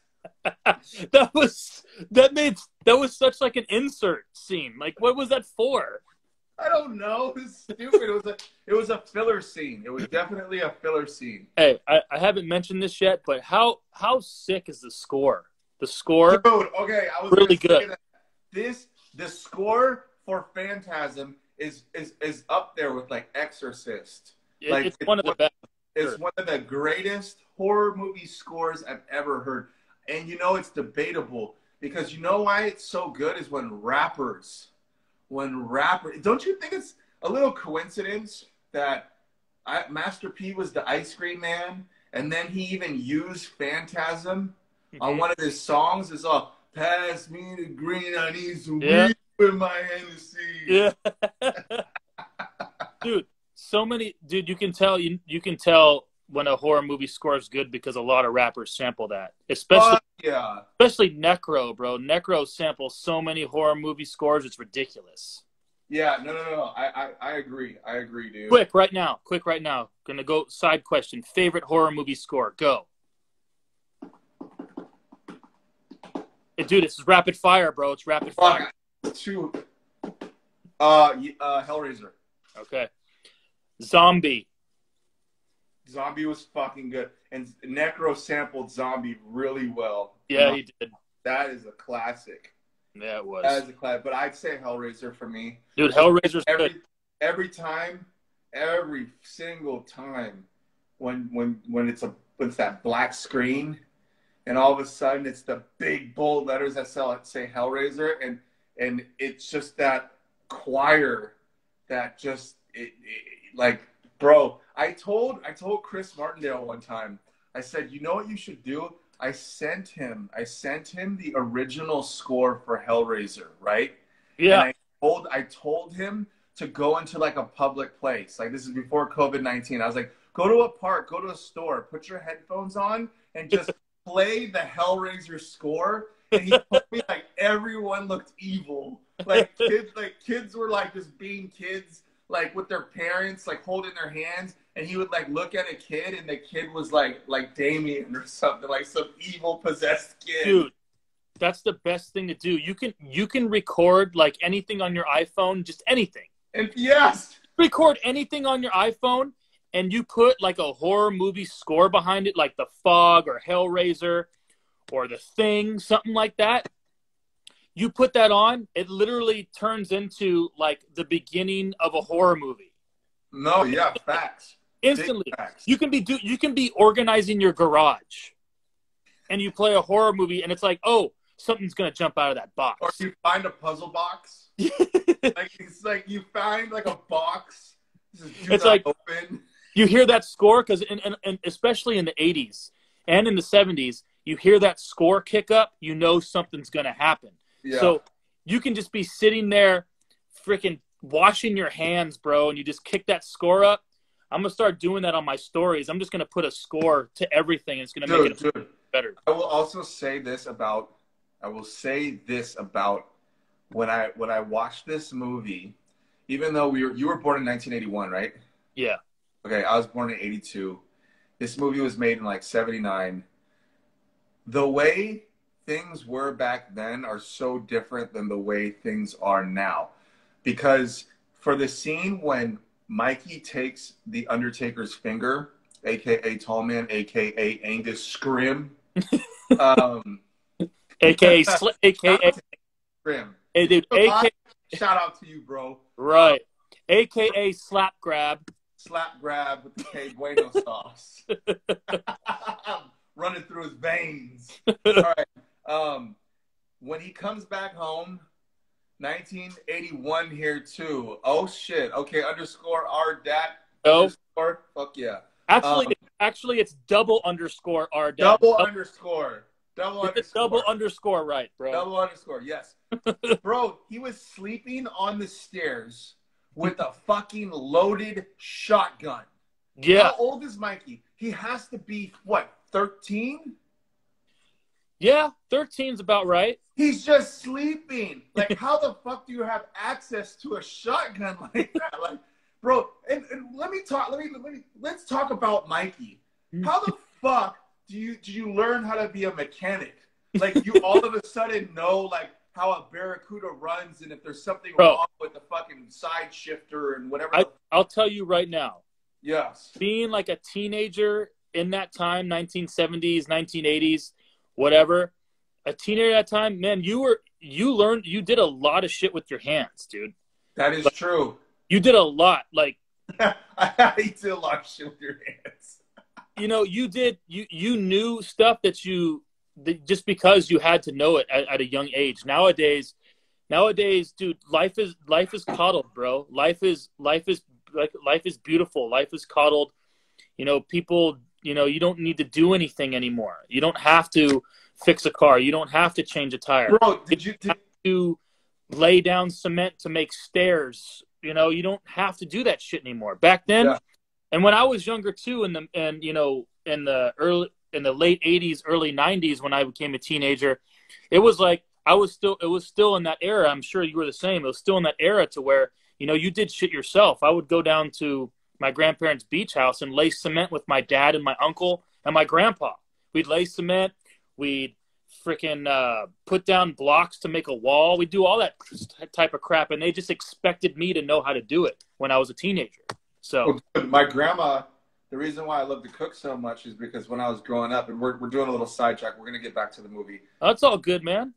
that was such like an insert scene. Like, what was that for? I don't know. It was stupid. It was a filler scene. It was definitely a filler scene. Hey, I haven't mentioned this yet, but how sick is the score? The score, dude. Okay, I was really good. The score for Phantasm is up there with like Exorcist. It's one of the best. It's one of the greatest horror movie scores I've ever heard. And you know it's debatable because you know why it's so good is when rappers, don't you think it's a little coincidence that Master P was the ice cream man and then he even used Phantasm on one of his songs? It's all, pass me the green, I need some weed with my Hennessy. Yeah. Dude, you can tell when a horror movie score is good because a lot of rappers sample that. Especially Necro, bro. Necro samples so many horror movie scores, it's ridiculous. Yeah, no. I agree. I agree, dude. Quick right now. Gonna go side question. Favorite horror movie score. Go. Hey, dude, it's rapid fire, bro. It's rapid fire. Shoot. Hellraiser. Okay. Zombie was fucking good. And Necro sampled Zombie really well. Yeah, he did. That is a classic. Yeah, it was. That is a classic. But I'd say Hellraiser for me. Dude, Hellraiser's good. Every single time when it's that black screen and all of a sudden it's the big bold letters that say Hellraiser and it's just that choir that just like, bro, I told Chris Martindale one time, I said, you know what you should do? I sent him the original score for Hellraiser, right? Yeah. And I told him to go into like a public place. Like, this is before COVID-19. I was like, go to a park, go to a store, put your headphones on and just play the Hellraiser score. And he told me like everyone looked evil. Like kids were like just being kids. like with their parents, like holding their hands, and he would like look at a kid, and the kid was like Damien or something, like some evil possessed kid. Dude, that's the best thing to do. You can record like anything on your iPhone, just anything. And yes, record anything on your iPhone, and you put like a horror movie score behind it, like The Fog or Hellraiser or The Thing, something like that. You put that on, it literally turns into like the beginning of a horror movie. No, yeah, facts. Instantly. Facts. You can be organizing your garage, and you play a horror movie, and it's like, oh, something's gonna jump out of that box. Or you find a puzzle box. Like it's like you find like a box. It's like open. You hear that score because, and especially in the 80s and in the 70s, you hear that score kick up, you know something's gonna happen. Yeah. So you can just be sitting there, freaking washing your hands, bro, and you just kick that score up. I'm gonna start doing that on my stories. I'm just gonna put a score to everything. And it's gonna make it better. I will also say this about. When I watched this movie, even though you were born in 1981, right? Yeah. Okay, I was born in 82. This movie was made in like 79. The way things were back then are so different than the way things are now. Because for the scene when Mikey takes the Undertaker's finger, aka Tallman, aka Angus Scrimm, aka Scrimm. Hey, dude, AKA shout out to you, bro. Right. AKA slap grab. Slap grab with the K Bueno sauce. Running through his veins. All right. When he comes back home, 1981 here too. Oh shit. Okay, underscore our dad. Oh. Underscore. Fuck yeah. Actually, it's double underscore our dad. Double underscore. Double underscore, right, bro. Double underscore, yes. Bro, he was sleeping on the stairs with a fucking loaded shotgun. Yeah. How old is Mikey? He has to be, what, 13? Yeah, 13's about right. He's just sleeping. Like, how the fuck do you have access to a shotgun like that? Like, bro, and let's talk about Mikey. How the fuck did you learn how to be a mechanic? Like, you all of a sudden know, like, how a Barracuda runs and if there's something wrong with the fucking side shifter and whatever. I'll tell you right now. Yes. Being like a teenager in that time, 1970s, 1980s, whatever, a teenager at that time, man, you did a lot of shit with your hands, dude. That is true. You did a lot. Like, I did a lot of shit with your hands. You know, you knew stuff that just because you had to know it at a young age. Nowadays, dude, life is coddled, bro. Life is beautiful. Life is coddled. You know, people, you know, you don't need to do anything anymore. You don't have to fix a car. You don't have to change a tire. Bro, you have to lay down cement to make stairs? You know, you don't have to do that shit anymore. Back then, yeah. And when I was younger too, in the late 80s, early 90s, when I became a teenager, it was like it was still in that era. I'm sure you were the same. It was still in that era to where, you know, you did shit yourself. I would go down to my grandparents' beach house and lay cement with my dad and my uncle and my grandpa. We'd lay cement. We'd freaking put down blocks to make a wall. We'd do all that type of crap, and they just expected me to know how to do it when I was a teenager. So my grandma, the reason why I love to cook so much is because when I was growing up, and we're doing a little sidetrack. We're going to get back to the movie. That's all good, man.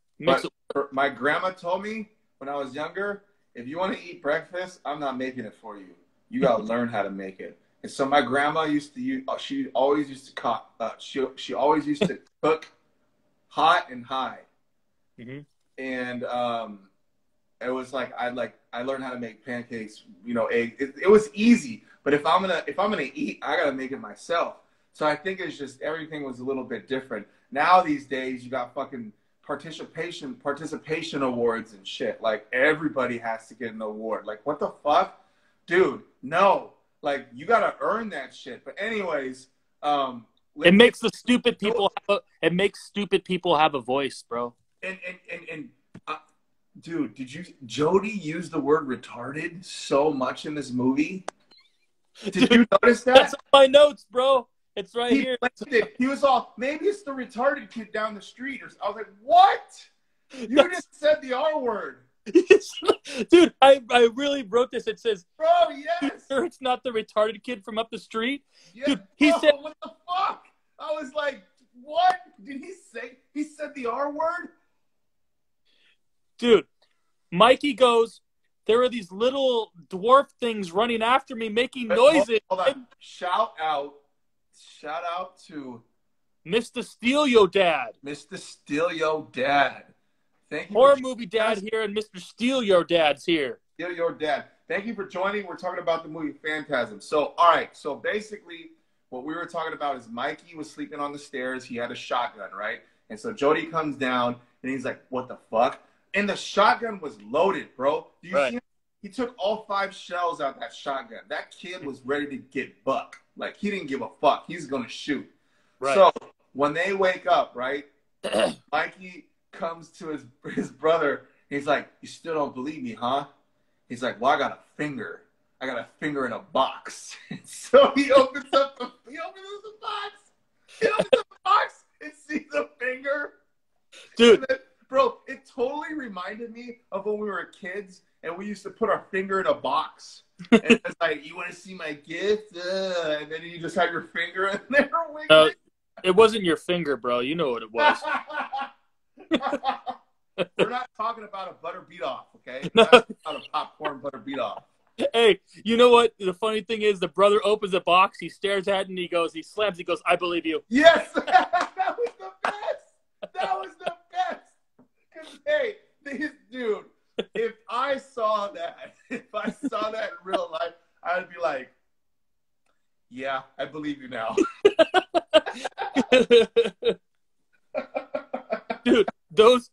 My grandma told me when I was younger, if you want to eat breakfast, I'm not making it for you. You got to learn how to make it. And so my grandma used to she always used to cook. She always used to cook hot and high. Mm-hmm. And it was like I learned how to make pancakes, you know, egg. It was easy, but if I'm gonna eat, I gotta make it myself. So I think it's just everything was a little bit different. Now these days you got fucking participation awards and shit. Like everybody has to get an award. Like what the fuck, dude? No, like you gotta earn that shit. But anyways, it makes stupid people have a voice, bro. And Dude, Jody use the word retarded so much in this movie? Did you notice that? That's on my notes, bro. It's right here. He was all, maybe it's the retarded kid down the street. I was like, what? You just said the R word. Dude, I really wrote this. It says, bro, yes. Sure it's not the retarded kid from up the street? Yeah, dude, he said, what the fuck? I was like, what? Did he say? He said the R word? Dude, Mikey goes, there are these little dwarf things running after me making noises. Hold on. Shout out to Mr. Steal Yo Dad. Mr. Steal Yo Dad. Thank you. Horror movie dad here, and Mr. Steal Your Dad's here. Steal Your Dad. Thank you for joining. We're talking about the movie Phantasm. So, all right. So basically, what we were talking about is Mikey was sleeping on the stairs. He had a shotgun, right? And so Jody comes down, and he's like, what the fuck? And the shotgun was loaded, bro. Do you see him? He took all 5 shells out of that shotgun. That kid was ready to get buck. Like, he didn't give a fuck. He's going to shoot. Right. So, when they wake up, right, Mikey comes to his brother. He's like, you still don't believe me, huh? He's like, well, I got a finger. I got a finger in a box. So he opens up the box. He opens up the box and sees a finger. Dude. Then, bro, it totally reminded me of when we were kids and we used to put our finger in a box. And it's like, you want to see my gift? And then you just have your finger in there. It wasn't your finger, bro. You know what it was. We're not talking about a butter beat off, okay? We're not talking about a popcorn butter beat off. Hey, you know what? The funny thing is, the brother opens the box, he stares at it, and he slams, he goes, I believe you. Yes! That was the best! That was the best! Because, hey, dude, if I saw that in real life, I'd be like, yeah, I believe you now. Dude, those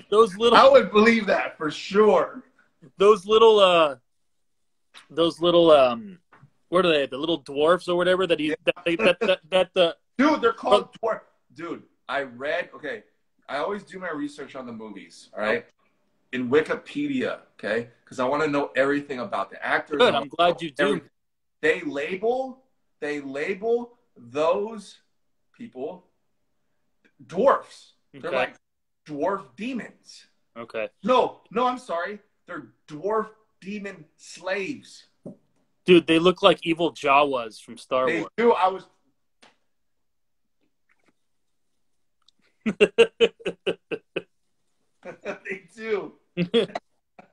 little... I would believe that for sure. Those little, what are they? The little dwarfs or whatever that Dude, they're called dwarf. Dude, I always do my research on the movies, all right? In Wikipedia, okay? Because I want to know everything about the actors. Good, I'm glad you do. Everything. They label those people dwarfs. Okay. They're like dwarf demons. Okay. No, I'm sorry. They're dwarf demon slaves. Dude, they look like evil Jawas from Star Wars. They do. They do.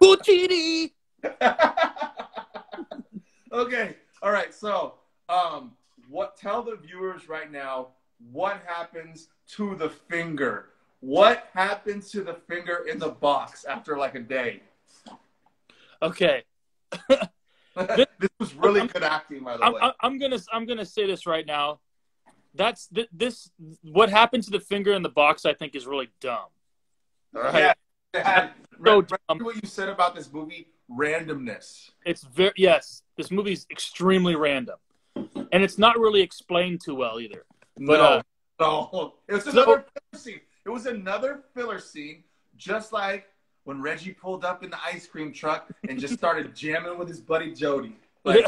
Puccini! Okay. All right. So, tell the viewers right now what happens to the finger. What happens to the finger in the box after like a day? Okay. This was really good acting, by the way. I'm gonna say this right now. What happened to the finger in the box, I think, is really dumb. All right. Yeah. Remember what you said about this movie? Randomness. Yes. This movie's extremely random, and it's not really explained too well either. No. It was another filler scene. It was another filler scene, just like when Reggie pulled up in the ice cream truck and just started jamming with his buddy Jody. Like,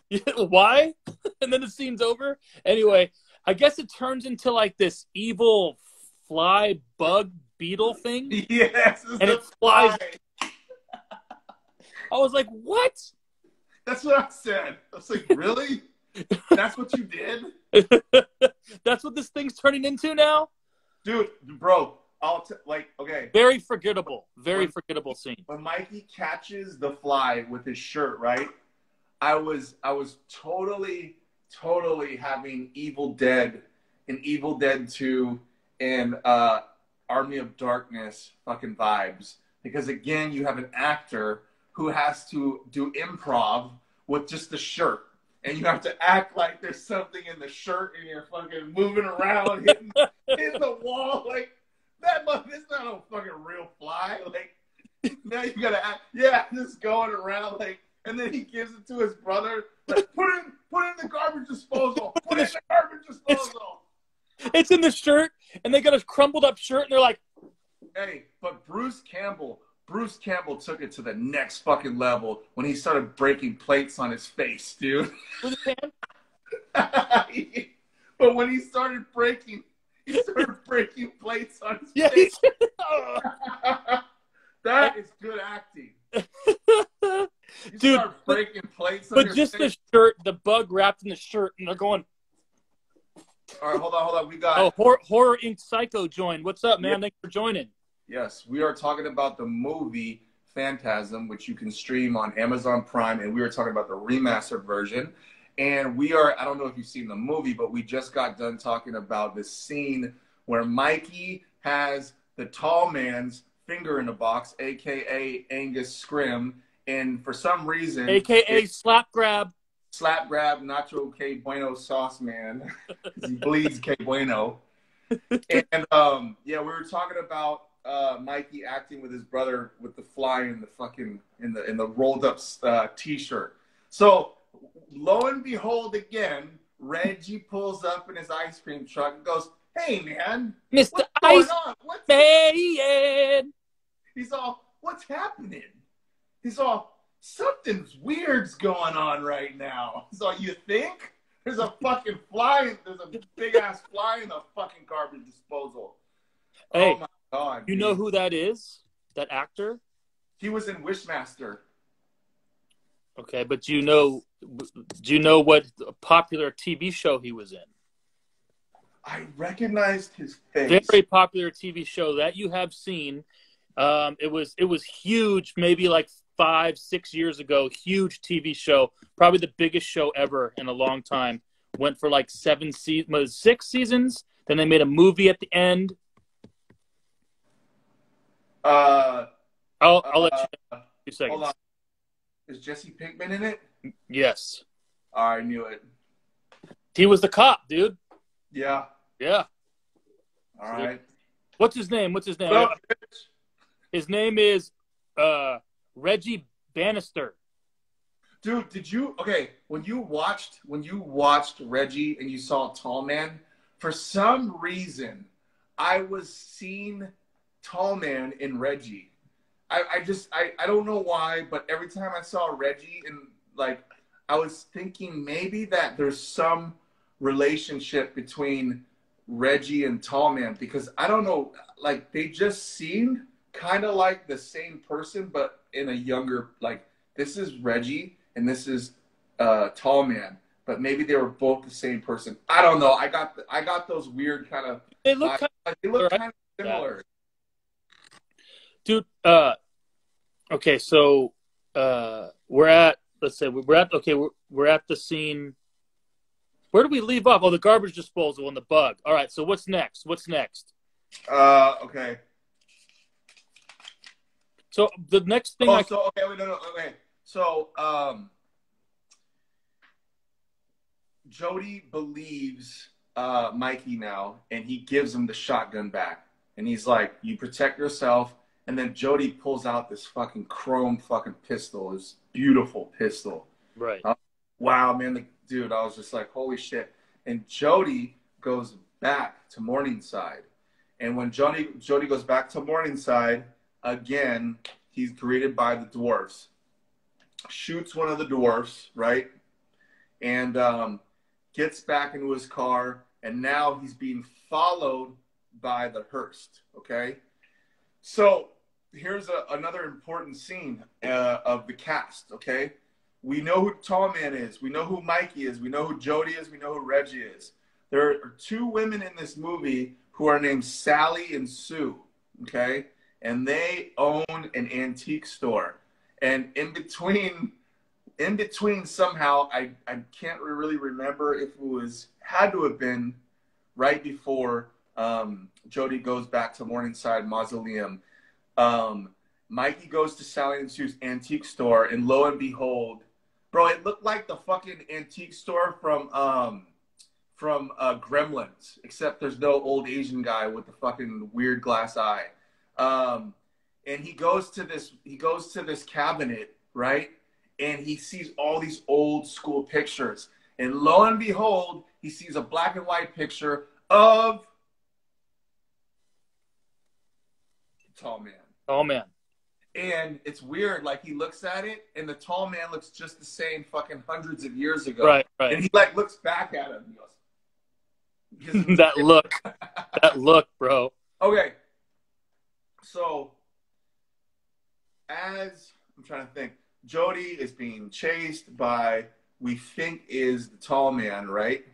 yeah. Why? And then the scene's over. Anyway, I guess it turns into like this evil fly bug beetle thing. Yes, and it flies. I was like, what? That's what I said. I was like, really? That's what you did? That's what this thing's turning into now? Dude, bro, okay. Very forgettable. Very forgettable scene. When Mikey catches the fly with his shirt, right? I was totally having Evil Dead and Evil Dead 2 and Army of Darkness fucking vibes. Because again, you have an actor who has to do improv with just the shirt. And you have to act like there's something in the shirt and you're fucking moving around, hitting the wall. Like, it's not a fucking real fly. Like, now you gotta act, just going around, like, and then he gives it to his brother, like, put it in the garbage disposal. Put it in the garbage disposal. It's in the shirt, and they got a crumpled up shirt, and they're like, Hey, but Bruce Campbell took it to the next fucking level when he started breaking plates on his face, dude. With the pan? But when he started breaking plates on his Yeah, face. That is good acting. You dude, start breaking plates on but your just face. the shirt, the bug wrapped in the shirt, and they're going. All right, hold on. We got. Horror Inc. Psycho joined. What's up, man? Yeah. Thanks for joining. Yes, we are talking about the movie Phantasm, which you can stream on Amazon Prime, and we are talking about the remastered version. And I don't know if you've seen the movie, but we just got done talking about the scene where Mikey has the tall man's finger in a box, a.k.a. Angus Scrimm, and for some reason... A.k.a. slap grab, Nacho Que Bueno sauce man, because he bleeds Que Bueno. And, we were talking about Mikey acting with his brother with the fly in the fucking, in the rolled up t-shirt. So, lo and behold, again, Reggie pulls up in his ice cream truck and goes, "Hey, man, Mr. what's Ice going on? Man." He's all, "What's happening?" He's all, "Something's weird's going on right now." He's all, "You think?" There's a fucking fly. There's a big ass fly in the fucking garbage disposal. Hey, oh my god! You know who that is? That actor? He was in Wishmaster. Okay, but do you know what popular TV show he was in? I recognized his face. Very popular TV show that you have seen. It was huge, maybe like 5-6 years ago. Huge TV show, probably the biggest show ever in a long time. Went for like 6 seasons. Then they made a movie at the end. I'll let you know in 2 seconds. Hold on. Is Jesse Pinkman in it? Yes. I knew it. He was the cop, dude. Yeah. Yeah. All right. What's his name? Well, His name is Reggie Bannister. Dude, when you watched Reggie and you saw Tall Man, for some reason I was seeing Tall Man in Reggie. I don't know why, but every time I saw Reggie, and like I was thinking maybe that there's some relationship between Reggie and Tall Man, because I don't know, like they just seemed kind of like the same person, but in a younger, like this is Reggie and this is Tall Man, but maybe they were both the same person. I don't know. I got those weird kind of. They look kind of similar. Dude, okay, so we're at the scene. Where do we leave off? Oh, the garbage disposal and the bug. All right, so what's next? Okay. So the next thing So Jody believes Mikey now, and he gives him the shotgun back. And he's like, "You protect yourself." And then Jody pulls out this fucking chrome fucking pistol. This beautiful pistol. Right. Wow, man. Dude, I was just like, holy shit. And Jody goes back to Morningside. And when Jody goes back to Morningside, again, he's greeted by the dwarfs. Shoots one of the dwarfs, right? And gets back into his car. And now he's being followed by the Hearst, okay? So here's another important scene of the cast, okay? We know who Tall Man is. We know who Mikey is. We know who Jody is. We know who Reggie is. There are 2 women in this movie who are named Sally and Sue, okay? And they own an antique store. And in between somehow, I can't really remember if it had to have been right before Jody goes back to Morningside Mausoleum. Mikey goes to Sally and Sue's antique store, and lo and behold, bro, it looked like the fucking antique store from Gremlins, except there's no old Asian guy with the fucking weird glass eye. And he goes to this cabinet, right? And he sees all these old school pictures. And lo and behold, he sees a black and white picture of tall man. Oh man. And it's weird, like he looks at it, and the tall man looks just the same fucking hundreds of years ago. Right, right. And he like looks back at him. He goes, that look, bro. Okay. So, as I'm trying to think, Jody is being chased by, we think is the tall man, right?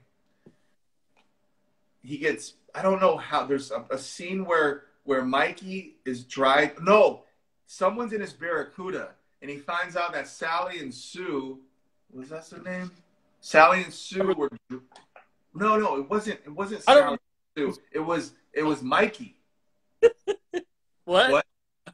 He gets, I don't know how, there's a scene where Mikey is driving. No, someone's in his Barracuda, and he finds out that Sally and Sue, was that their name? Sally and Sue were, no, it wasn't Sally and Sue. It was Mikey. What?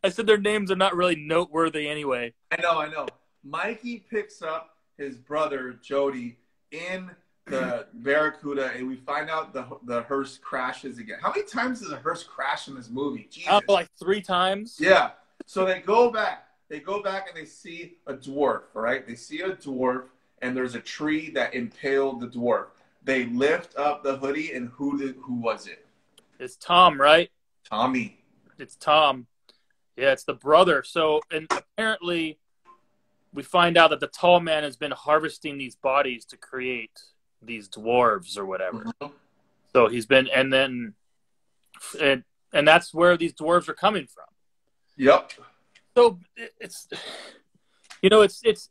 I said their names are not really noteworthy anyway. I know. Mikey picks up his brother, Jody, in the Barracuda, and we find out the hearse crashes again. How many times does a hearse crash in this movie? Jesus. Like 3 times? Yeah. So they go back. They go back and they see a dwarf, all right? They see a dwarf, and there's a tree that impaled the dwarf. They lift up the hoodie, and who was it? It's Tom, right? Tommy. It's Tom. Yeah, it's the brother. So, and apparently we find out that the tall man has been harvesting these bodies to create these dwarves or whatever. Mm-hmm. So he's been, and that's where these dwarves are coming from. Yep. So it's, you know, it's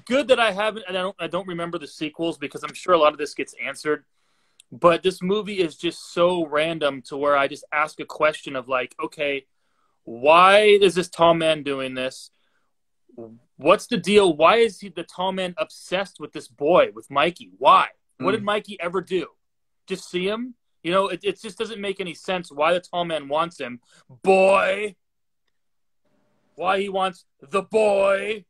good that I haven't, and I don't remember the sequels because I'm sure a lot of this gets answered. But this movie is just so random to where I just ask a question of like, okay, why is this tall man doing this? What's the deal? Why is the tall man obsessed with this boy, with Mikey? Why? What did Mikey ever do? Just see him? You know, it just doesn't make any sense why the tall man wants him. Boy! Why he wants the boy?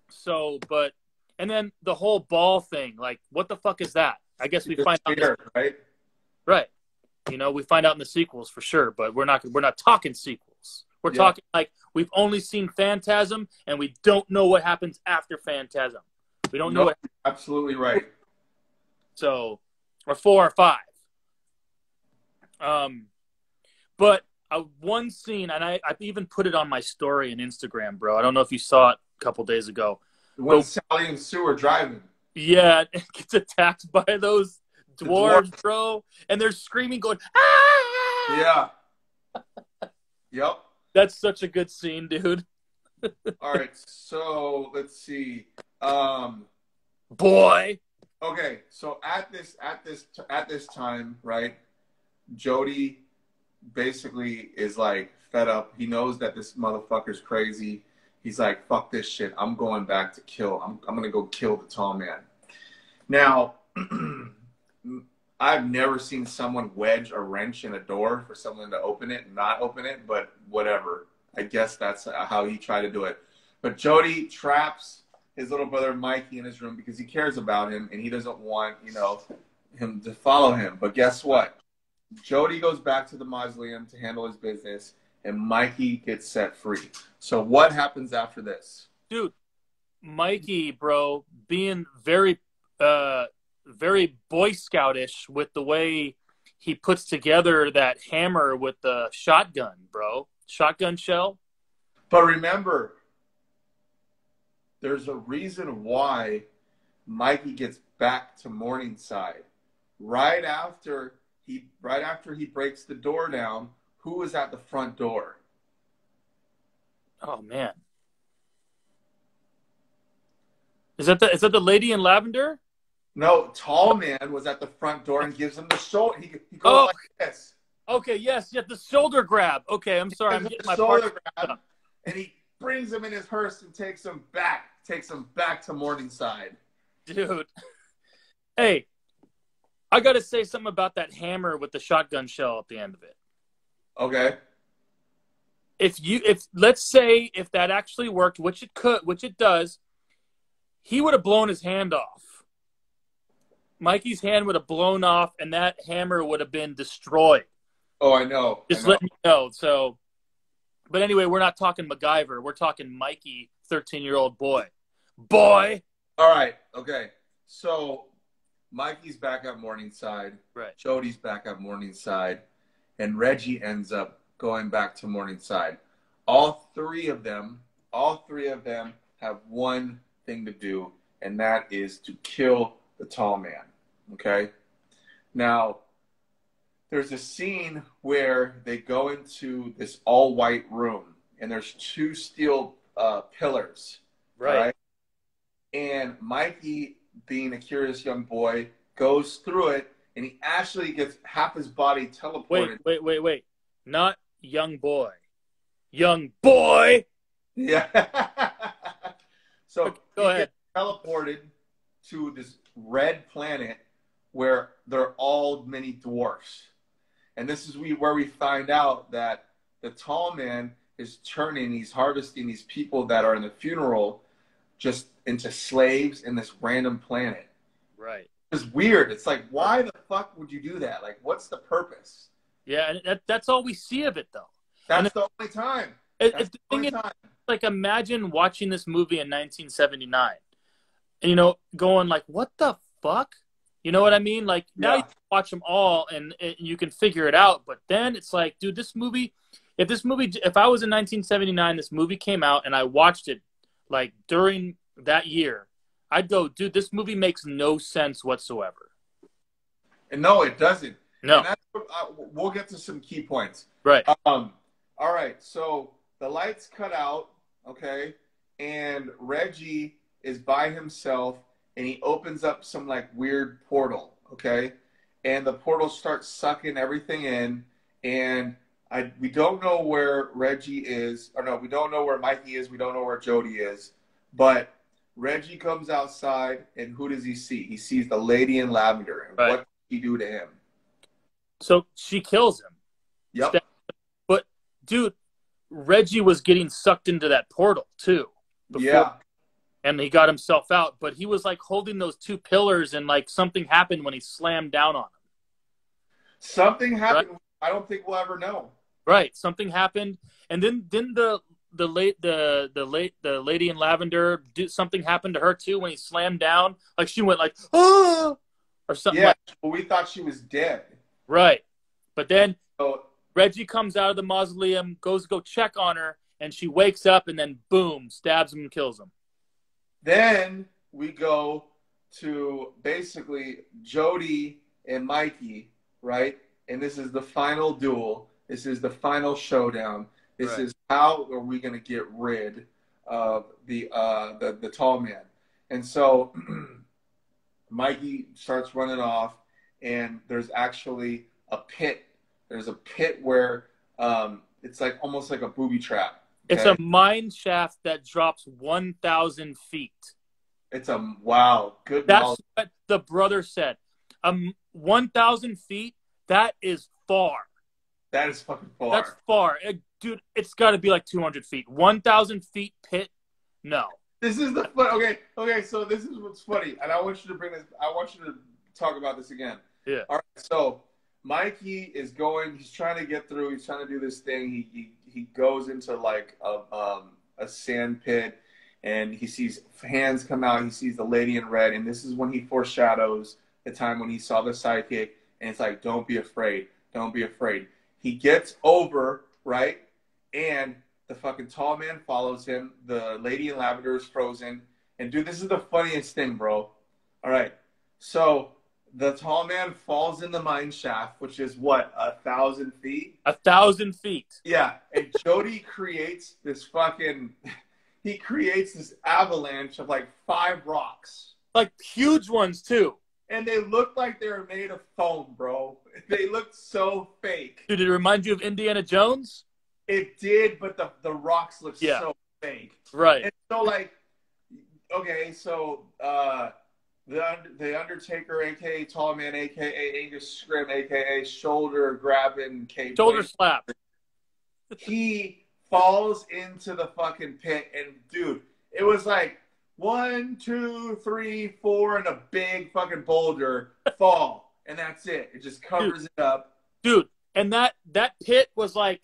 So, but, and then the whole ball thing, like, what the fuck is that? I guess we find out, right? Right. You know, we find out in the sequels for sure, but we're not talking sequels. We're talking like we've only seen Phantasm, and we don't know what happens after Phantasm. We don't know what. Absolutely right. So, or 4 or 5. But one scene, and I even put it on my story on Instagram, bro. I don't know if you saw it a couple days ago. When Sally and Sue are driving. Yeah, it gets attacked by those dwarves, bro, and they're screaming, going, "Ah!" Yeah. Yep. That's such a good scene, dude. All right, so let's see. Boy. Okay, so at this time, right? Jody basically is like fed up. He knows that this motherfucker's crazy. He's like, fuck this shit. I'm going back to kill. I'm going to go kill the tall man. Now, I've never seen someone wedge a wrench in a door for someone to open it and not open it, but whatever. I guess that's how he tried to do it. But Jody traps his little brother Mikey in his room because he cares about him and he doesn't want, him to follow him. But guess what? Jody goes back to the mausoleum to handle his business, and Mikey gets set free. So what happens after this? Dude, Mikey, bro, being very, very Boy Scoutish with the way he puts together that hammer with the shotgun, bro. Shotgun shell. But remember, there's a reason why Mikey gets back to Morningside. Right after he breaks the door down, who is at the front door? Oh man. Is that the lady in lavender? No, tall man was at the front door and gives him the shoulder. He goes like this. Okay, yes, the shoulder grab. Okay, I'm sorry, I'm getting my shoulder grab, and he brings him in his hearse and takes him back to Morningside. Dude. Hey, I got to say something about that hammer with the shotgun shell at the end of it. Okay. If let's say if that actually worked, which it does, he would have blown his hand off. Mikey's hand would have blown off, and that hammer would have been destroyed. Oh, I know. Just letting you know. So, but anyway, we're not talking MacGyver. We're talking Mikey, 13-year-old boy. Boy. All right. Okay. So Mikey's back at Morningside. Right. Jody's back at Morningside. and Reggie ends up going back to Morningside. All three of them have one thing to do, and that is to kill the tall man. Okay? Now, there's a scene where they go into this all-white room, and there's two steel pillars. Right. And Mikey, being a curious young boy, goes through it, and he actually gets half his body teleported. Wait. Not young boy. Young boy! Yeah. So Go ahead. Gets teleported to this red planet where they're all mini dwarfs. And this is where we find out that the tall man is he's harvesting these people that are in the funeral just into slaves in this random planet. Right. It's weird. It's like, why the fuck would you do that? Like, what's the purpose? Yeah, and that's all we see of it, though. That's the only time. That's the only time. Like, imagine watching this movie in 1979 and, you know, going like, what the fuck? You know what I mean? Like, now you can watch them all and you can figure it out. But then it's like, dude, if I was in 1979, this movie came out and I watched it like during that year, I'd go, dude, this movie makes no sense whatsoever. And no, it doesn't. No. And we'll get to some key points. Right. All right. So the lights cut out, okay? And Reggie is by himself, and he opens up some, like, weird portal, okay? And the portal starts sucking everything in, and we don't know where Reggie is. Or no, we don't know where Mikey is. We don't know where Jody is. But Reggie comes outside, and who does he see? He sees the lady in lavender. And what does he do to him? So she kills him. Yep. But, dude, Reggie was getting sucked into that portal, too. And he got himself out. But he was, like, holding those two pillars, and, like, something happened when he slammed down on them. Something happened. Right? I don't think we'll ever know. Right. Something happened. And then the lady in lavender, something happened to her, too, when he slammed down. Like, she went, like, oh! Or something. Yeah, well, we thought she was dead. Right. But then Reggie comes out of the mausoleum, goes to go check on her, and she wakes up and then, boom, stabs him and kills him. Then we go to basically Jody and Mikey, right? And this is the final duel. This is the final showdown. This is how are we going to get rid of the tall man. And so Mikey starts running off, and there's actually a pit. There's a pit where it's like almost like a booby trap. Okay? It's a mine shaft that drops 1,000 feet. It's wow. Good. That's what the brother said. 1,000 feet. That is far. That is fucking far. That's far, dude. It's got to be like 200 feet. 1,000 feet pit. No. This is the fun. Okay. So this is what's funny, and I want you to bring this. I want you to talk about this again. Yeah. All right. So Mikey is going. He's trying to get through. He's trying to do this thing. He goes into like a sand pit, and he sees hands come out. He sees the lady in red, and this is when he foreshadows the time when he saw the sidekick. And it's like, don't be afraid. Don't be afraid. He gets over, right? And the fucking tall man follows him. The lady in lavender is frozen. And dude, this is the funniest thing, bro. All right. So the tall man falls in the mine shaft, which is what, 1,000 feet? 1,000 feet. Yeah. And Jody creates this avalanche of like 5 rocks. Like huge ones too. And they look like they were made of foam, bro. They looked so fake. Did it remind you of Indiana Jones? It did, but the rocks looked so fake. Right. And so, like, okay, so the Undertaker, a.k.a. Tall Man, a.k.a. Angus Scrimm, a.k.a. Shoulder Grabbing Cape. Shoulder slap. He falls into the fucking pit, and, dude, it was like 1, 2, 3, 4, and a big fucking boulder fall, and that's it. It just covers it up, dude. And that pit was like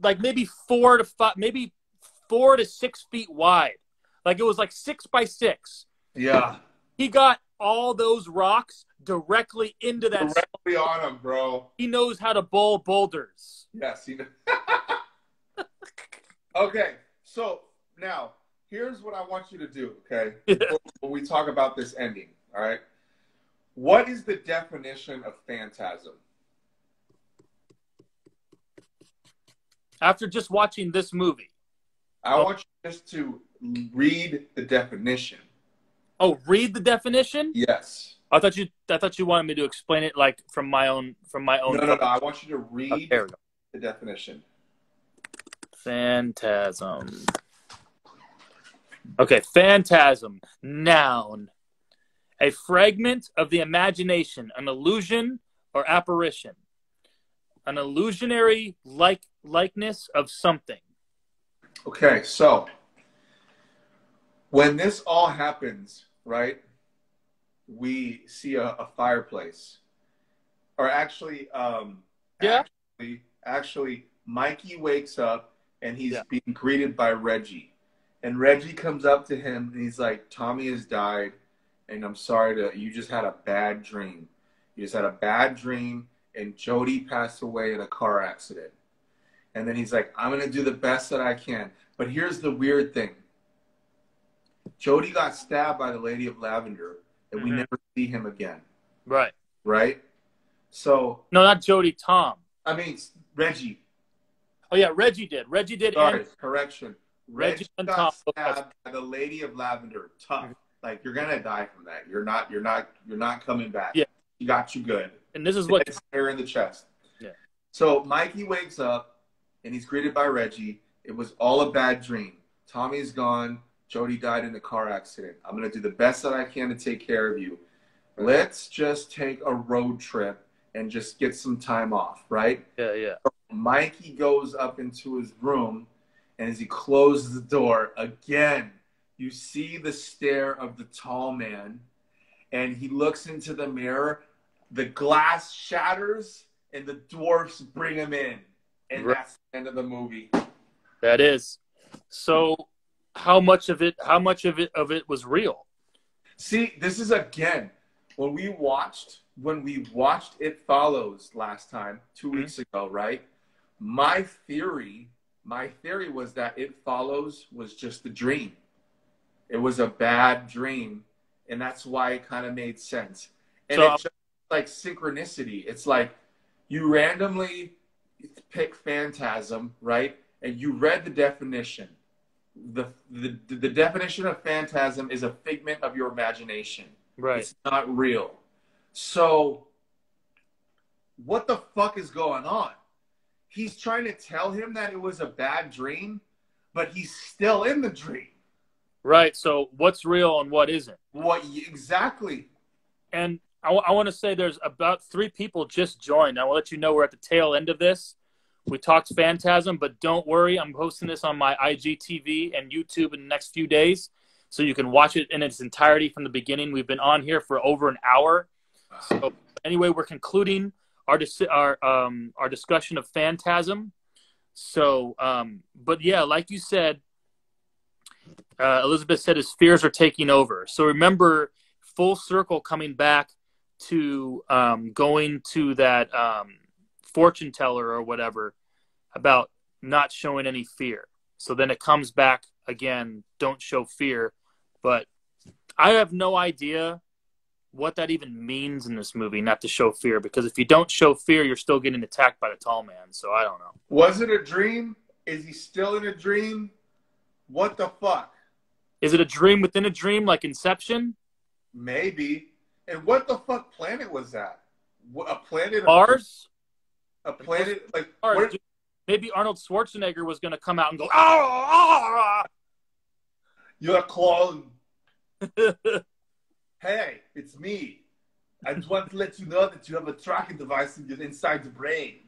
maybe 4 to 6 feet wide. Like it was like 6 by 6. Yeah. He got all those rocks directly into that. Directly on him, bro. He knows how to bowl boulders. Yes, he knows. Okay, so now here's what I want you to do, okay? When we talk about this ending, all right? What is the definition of phantasm? After just watching this movie. I want you just to read the definition. Oh, read the definition? Yes. I thought you wanted me to explain it like from my own. No. I want you to read the definition. Phantasm. Okay, phantasm. Noun. A fragment of the imagination, an illusion or apparition. An illusionary likeness of something. Okay, so when this all happens, right, we see a fireplace. Or actually, actually, Mikey wakes up and he's being greeted by Reggie. And Reggie comes up to him and he's like, Tommy has died, and I'm sorry you just had a bad dream. You just had a bad dream, and Jody passed away in a car accident. And then he's like, I'm going to do the best that I can. But here's the weird thing. Jody got stabbed by the Lady of Lavender, and we never see him again. Right. Right? So. No, not Jody, Tom. I mean, Reggie. Oh, yeah, Reggie did. Reggie did. Sorry, correction. Reggie and got Tom stabbed by the Lady of Lavender. Tough. Like, you're going to die from that. You're not coming back. Yeah. She got you good. And this is what. It's hair in the chest. Yeah. So Mikey wakes up, and he's greeted by Reggie. It was all a bad dream. Tommy's gone. Jody died in a car accident. I'm going to do the best that I can to take care of you. Let's just take a road trip and just get some time off, right? Yeah, yeah. So Mikey goes up into his room, and as he closes the door, again, you see the stare of the tall man, and he looks into the mirror. The glass shatters, and the dwarfs bring him in. And that's the end of the movie. That is. So how much of it was real? See, this is again when we watched It Follows last time, 2 weeks ago, right? My theory was that It Follows was just a dream. It was a bad dream, and that's why it kind of made sense. And so, it's just like synchronicity. It's like you randomly pick phantasm, right? And you read the definition. The definition of phantasm is a figment of your imagination. Right. It's not real. So what the fuck is going on? He's trying to tell him that it was a bad dream, but he's still in the dream. Right. So what's real and what isn't? What exactly? And I want to say there's about 3 people just joined. I will let you know we're at the tail end of this. We talked Phantasm, but don't worry. I'm posting this on my IGTV and YouTube in the next few days, so you can watch it in its entirety from the beginning. We've been on here for over an hour. So anyway, we're concluding our discussion of Phantasm. So, but yeah, like you said, Elizabeth said his fears are taking over. So remember, full circle coming back to going to that fortune teller or whatever about not showing any fear. So then it comes back again, don't show fear. But I have no idea what that even means in this movie, not to show fear, because if you don't show fear, you're still getting attacked by the tall man. So I don't know. Was it a dream? Is he still in a dream? What the fuck? Is it a dream within a dream, like Inception? Maybe. And what the fuck planet was that? A planet? Mars? A planet? Like, Mars. Maybe Arnold Schwarzenegger was going to come out and go, ah! You're a clone. Hey, it's me. I just want to let you know that you have a tracking device inside your brain.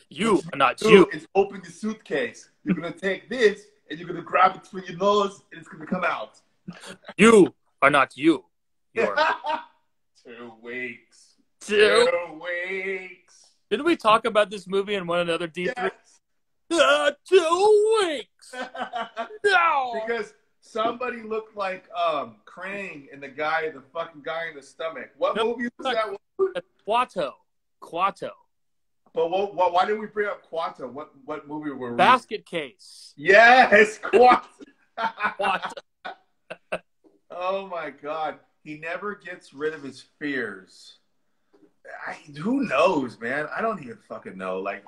You are not you. It's open the suitcase. You're going to take this, and you're going to grab it through your nose, and it's going to come out. You are not you. 2 weeks. 2 weeks. Didn't we talk about this movie in one another, D3? Yes. 2 weeks. No. Because somebody everybody looked like Krang and the fucking guy in the stomach. What No, movie was that? Quato. But why didn't we bring up Quato? What movie were we? Basket Case. Yes, Quato. Quato. Oh my God, he never gets rid of his fears. Who knows, man? I don't even fucking know. Like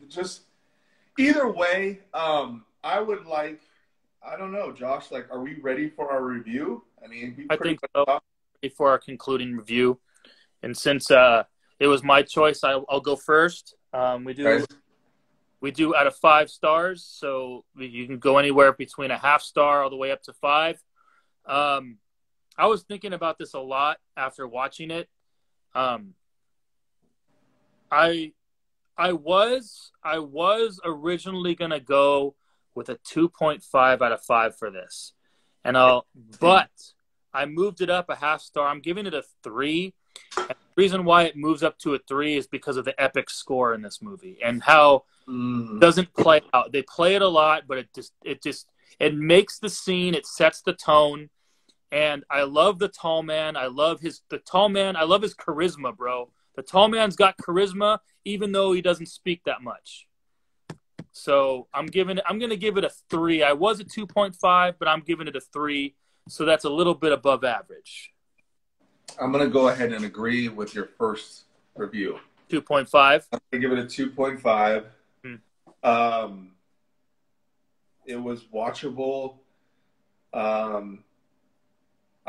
just either way. I would like. I don't know, Josh. Like, are we ready for our review? I mean, I think so. For our concluding review, and since it was my choice, I'll go first. We do out of 5 stars, so you can go anywhere between a half star all the way up to 5. I was thinking about this a lot after watching it. I was originally gonna go with a 2.5 out of 5 for this, but I moved it up a half star. I'm giving it a 3. And the reason why it moves up to a 3 is because of the epic score in this movie and how it doesn't play out. They play it a lot, but it makes the scene. It sets the tone. And I love the tall man. I love his charisma, bro. The tall man's got charisma, even though he doesn't speak that much. So I'm going to give it a 3. I was a 2.5, but I'm giving it a 3. So that's a little bit above average. I'm going to go ahead and agree with your first review. 2.5. I'm going to give it a 2.5. It was watchable. I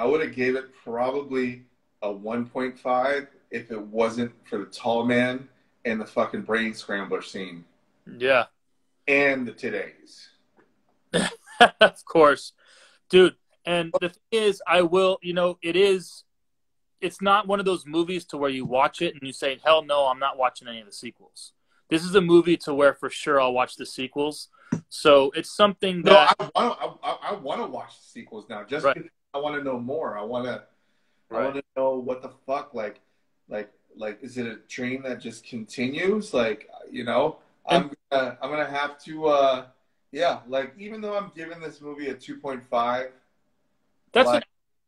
would have gave it probably a 1.5 if it wasn't for the tall man and the fucking brain scrambler scene. Yeah. And the today's. Of course. Dude, and the thing is, it's not one of those movies to where you watch it and you say, hell no, I'm not watching any of the sequels. This is a movie to where for sure I'll watch the sequels. So it's something that... No, I want to watch the sequels now. Just because I want to know more. I want to know what the fuck, like, is it a train that just continues? Like, I'm gonna have to, even though I'm giving this movie a 2.5, that's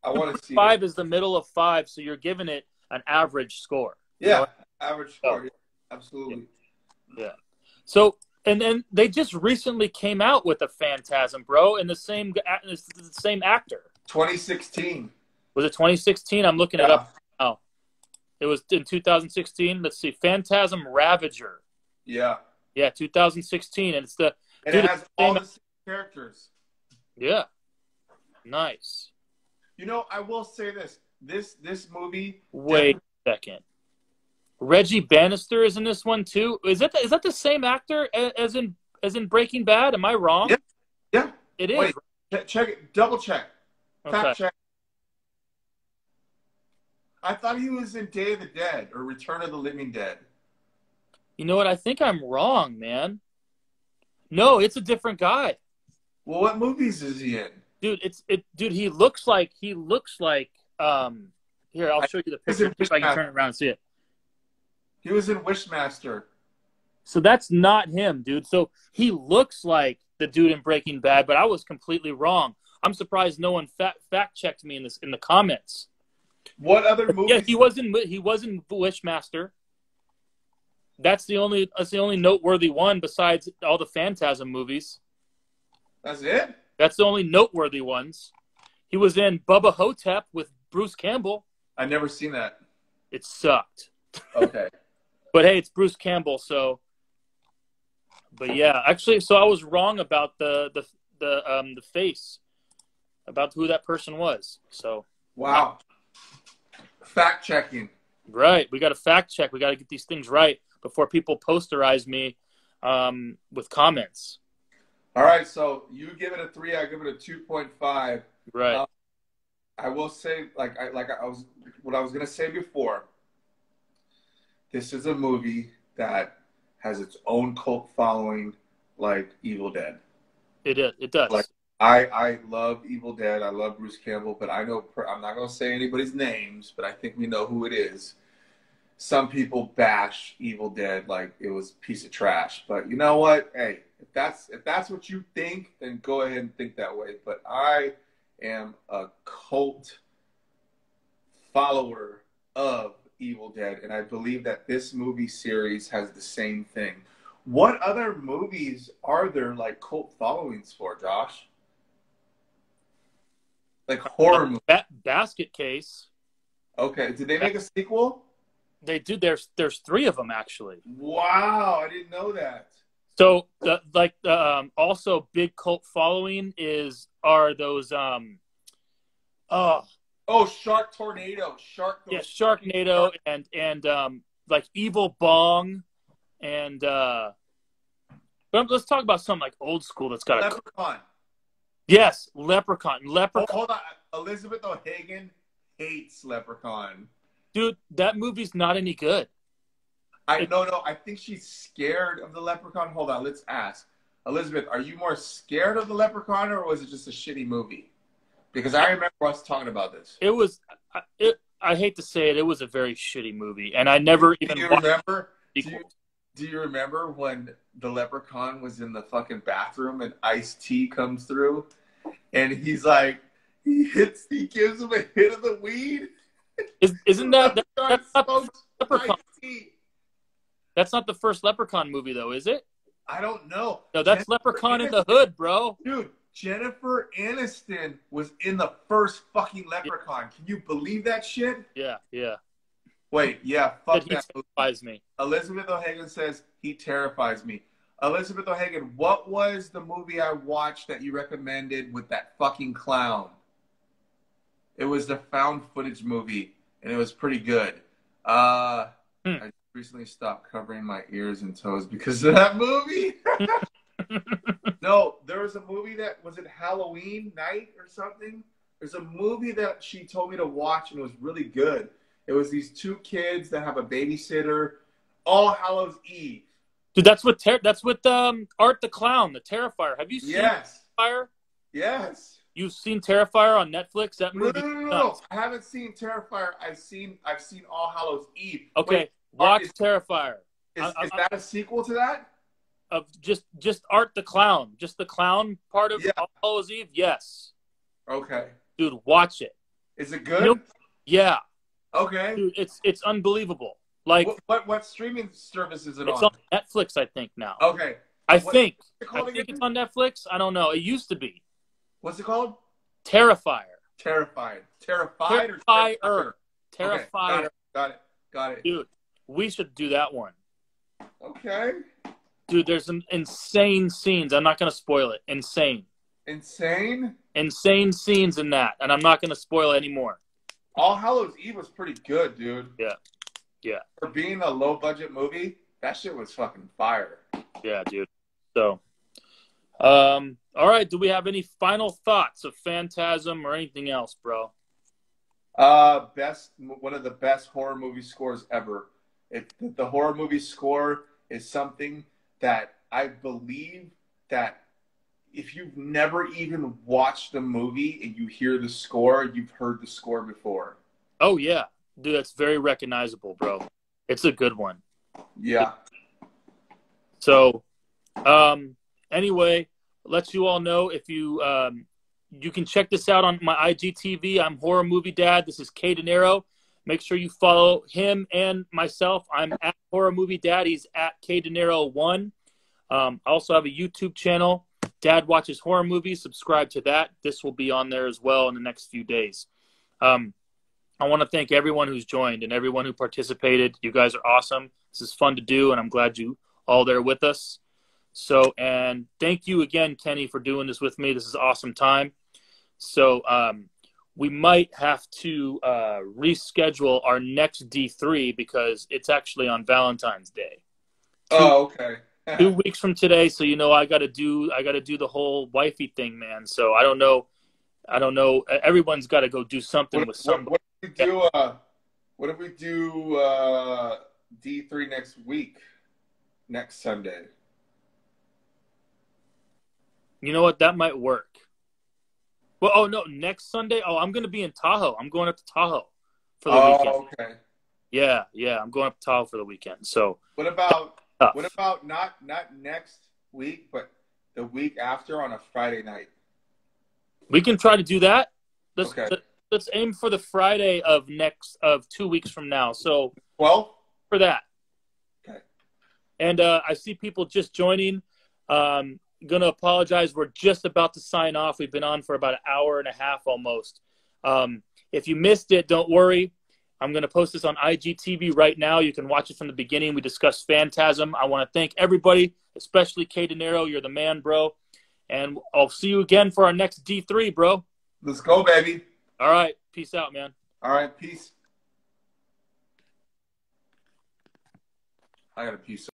I want to see 5 is the middle of 5, so you're giving it an average score. Yeah, average score. Yeah, absolutely. Yeah. So, and then they just recently came out with a Phantasm, bro, and the same actor. 2016. Was it 2016? I'm looking it up now. It was in 2016. Let's see, Phantasm Ravager. Yeah. Yeah, 2016, and it has all the same characters. Yeah. Nice. I will say this. This movie. Wait a second. Reggie Bannister is in this one too. Is that the same actor as in Breaking Bad? Am I wrong? Yeah. It is. Wait, check it. Double check. Okay. Fact check. I thought he was in Day of the Dead or Return of the Living Dead. You know what? I think I'm wrong, man. No, it's a different guy. Well, what movies is he in? Dude, he looks like here, I'll show you the picture if I can turn it around and see it. He was in Wishmaster. So that's not him, dude. So he looks like the dude in Breaking Bad, but I was completely wrong. I'm surprised no one fact checked me in the comments. What other movies? Yeah, he was in Wishmaster. That's the only noteworthy one besides all the Phantasm movies. That's it? That's the only noteworthy ones. He was in Bubba Hotep with Bruce Campbell. I never seen that. It sucked. Okay. But hey, it's Bruce Campbell, so. But yeah, actually, so I was wrong about the face, about who that person was. So. Wow. Fact checking. Right, we got to fact check. We got to get these things right before people posterize me with comments. All right, so you give it a 3, I give it a 2.5. Right. I will say, what I was gonna say before. This is a movie that has its own cult following, like Evil Dead. It does. Like I love Evil Dead. I love Bruce Campbell, but I'm not gonna say anybody's names, but I think we know who it is. some people bash Evil Dead like it was a piece of trash. But you know what? Hey, if that's what you think, then go ahead and think that way. But I am a cult follower of Evil Dead, and I believe that this movie series has the same thing. What other movies are there like cult followings for, Josh? Like horror movies. Basket Case. Okay, did they make a sequel? They do. There's 3 of them actually. Wow, I didn't know that. So also big cult following are those Shark Tornado, Sharknado and like Evil Bong and but let's talk about something like old school that's got Leprechaun. Yes, Leprechaun. Hold on, Elizabeth O'Hagan hates Leprechaun. Dude, that movie's not any good. No, I think she's scared of the Leprechaun. Hold on, let's ask. Elizabeth, are you more scared of the Leprechaun or was it just a shitty movie? Because I remember us talking about this. I hate to say it, it was a very shitty movie. And I never even watched it. Do you remember when the Leprechaun was in the fucking bathroom and Ice-T comes through and he's like, he gives him a hit of the weed? Isn't that's not the Leprechaun? Ice-T. That's not the first Leprechaun movie, though, is it? I don't know. No, that's Leprechaun in the Hood, bro. Dude, Jennifer Aniston was in the first fucking Leprechaun. Can you believe that shit? Yeah. Wait, yeah, fuck that. He terrifies me. Elizabeth O'Hagan says, he terrifies me. Elizabeth O'Hagan, what was the movie I watched that you recommended with that fucking clown? It was the found footage movie, and it was pretty good. I recently stopped covering my ears and toes because of that movie. No, there was a movie was it Halloween night or something? There's a movie that she told me to watch, and it was really good. It was these 2 kids that have a babysitter. All Hallows Eve. Dude, that's with Art the Clown, the Terrifier. Have you seen Terrifier? Yes. You've seen Terrifier on Netflix? That movie? No. I haven't seen Terrifier. I've seen All Hallows Eve. Okay, watch Terrifier. Is that a sequel to that? Of just Art the Clown, just the clown part of All Hallows Eve? Yes. Okay. Dude, watch it. Is it good? Yeah. Okay. Dude, it's unbelievable. Like what streaming service is it on? It's on Netflix, I think now. Okay. I think it's on Netflix. I don't know. It used to be. What's it called? Terrifier. Terrified. Terrifier. Okay. Got it. Dude, we should do that one. Okay. Dude, there's some insane scenes. I'm not going to spoil it. Insane scenes in that, and I'm not going to spoil it anymore. All Hallows Eve was pretty good, dude. Yeah. For being a low-budget movie, that shit was fucking fire. Yeah, dude. So, all right. Do we have any final thoughts of Phantasm or anything else, bro? One of the best horror movie scores ever. The horror movie score is something that I believe that if you've never even watched the movie and you hear the score, you've heard the score before. Oh, yeah. Dude, that's very recognizable, bro. It's a good one. Yeah. So, anyway, let you all know if you you can check this out on my IGTV. I'm Horror Movie Dad. This is Dinero. Make sure you follow him and myself. I'm at Horror Movie Dad. He's at Dinero1. I also have a YouTube channel, Dad Watches Horror Movies. Subscribe to that. This will be on there as well in the next few days. I want to thank everyone who's joined and everyone who participated. You guys are awesome. This is fun to do, and I'm glad you all there with us. So, and thank you again, Kenny, for doing this with me. This is an awesome time. So, we might have to reschedule our next D3 because it's actually on Valentine's Day. Okay. 2 weeks from today, so I got to do the whole wifey thing, man. So I don't know. Everyone's got to go do something with somebody. What if we do D3 next week, next Sunday? You know what? That might work. Well, oh no, next Sunday. Oh, I'm going to be in Tahoe. I'm going up to Tahoe for the weekend. Okay. Yeah, I'm going up to Tahoe for the weekend. So What about tough. not next week, but the week after on a Friday night? We can try to do that. Let's Okay. let's aim for the Friday of 2 weeks from now. So 12? for that. Okay. And I see people just joining. Gonna apologize. We're just about to sign off. We've been on for about an hour and a half almost. If you missed it, don't worry. I'm going to post this on IGTV right now. You can watch it from the beginning. We discussed Phantasm. I want to thank everybody, especially K. Dinero. You're the man, bro. And I'll see you again for our next D3, bro. Let's go, baby. All right. Peace out, man. All right. Peace. I got to peace.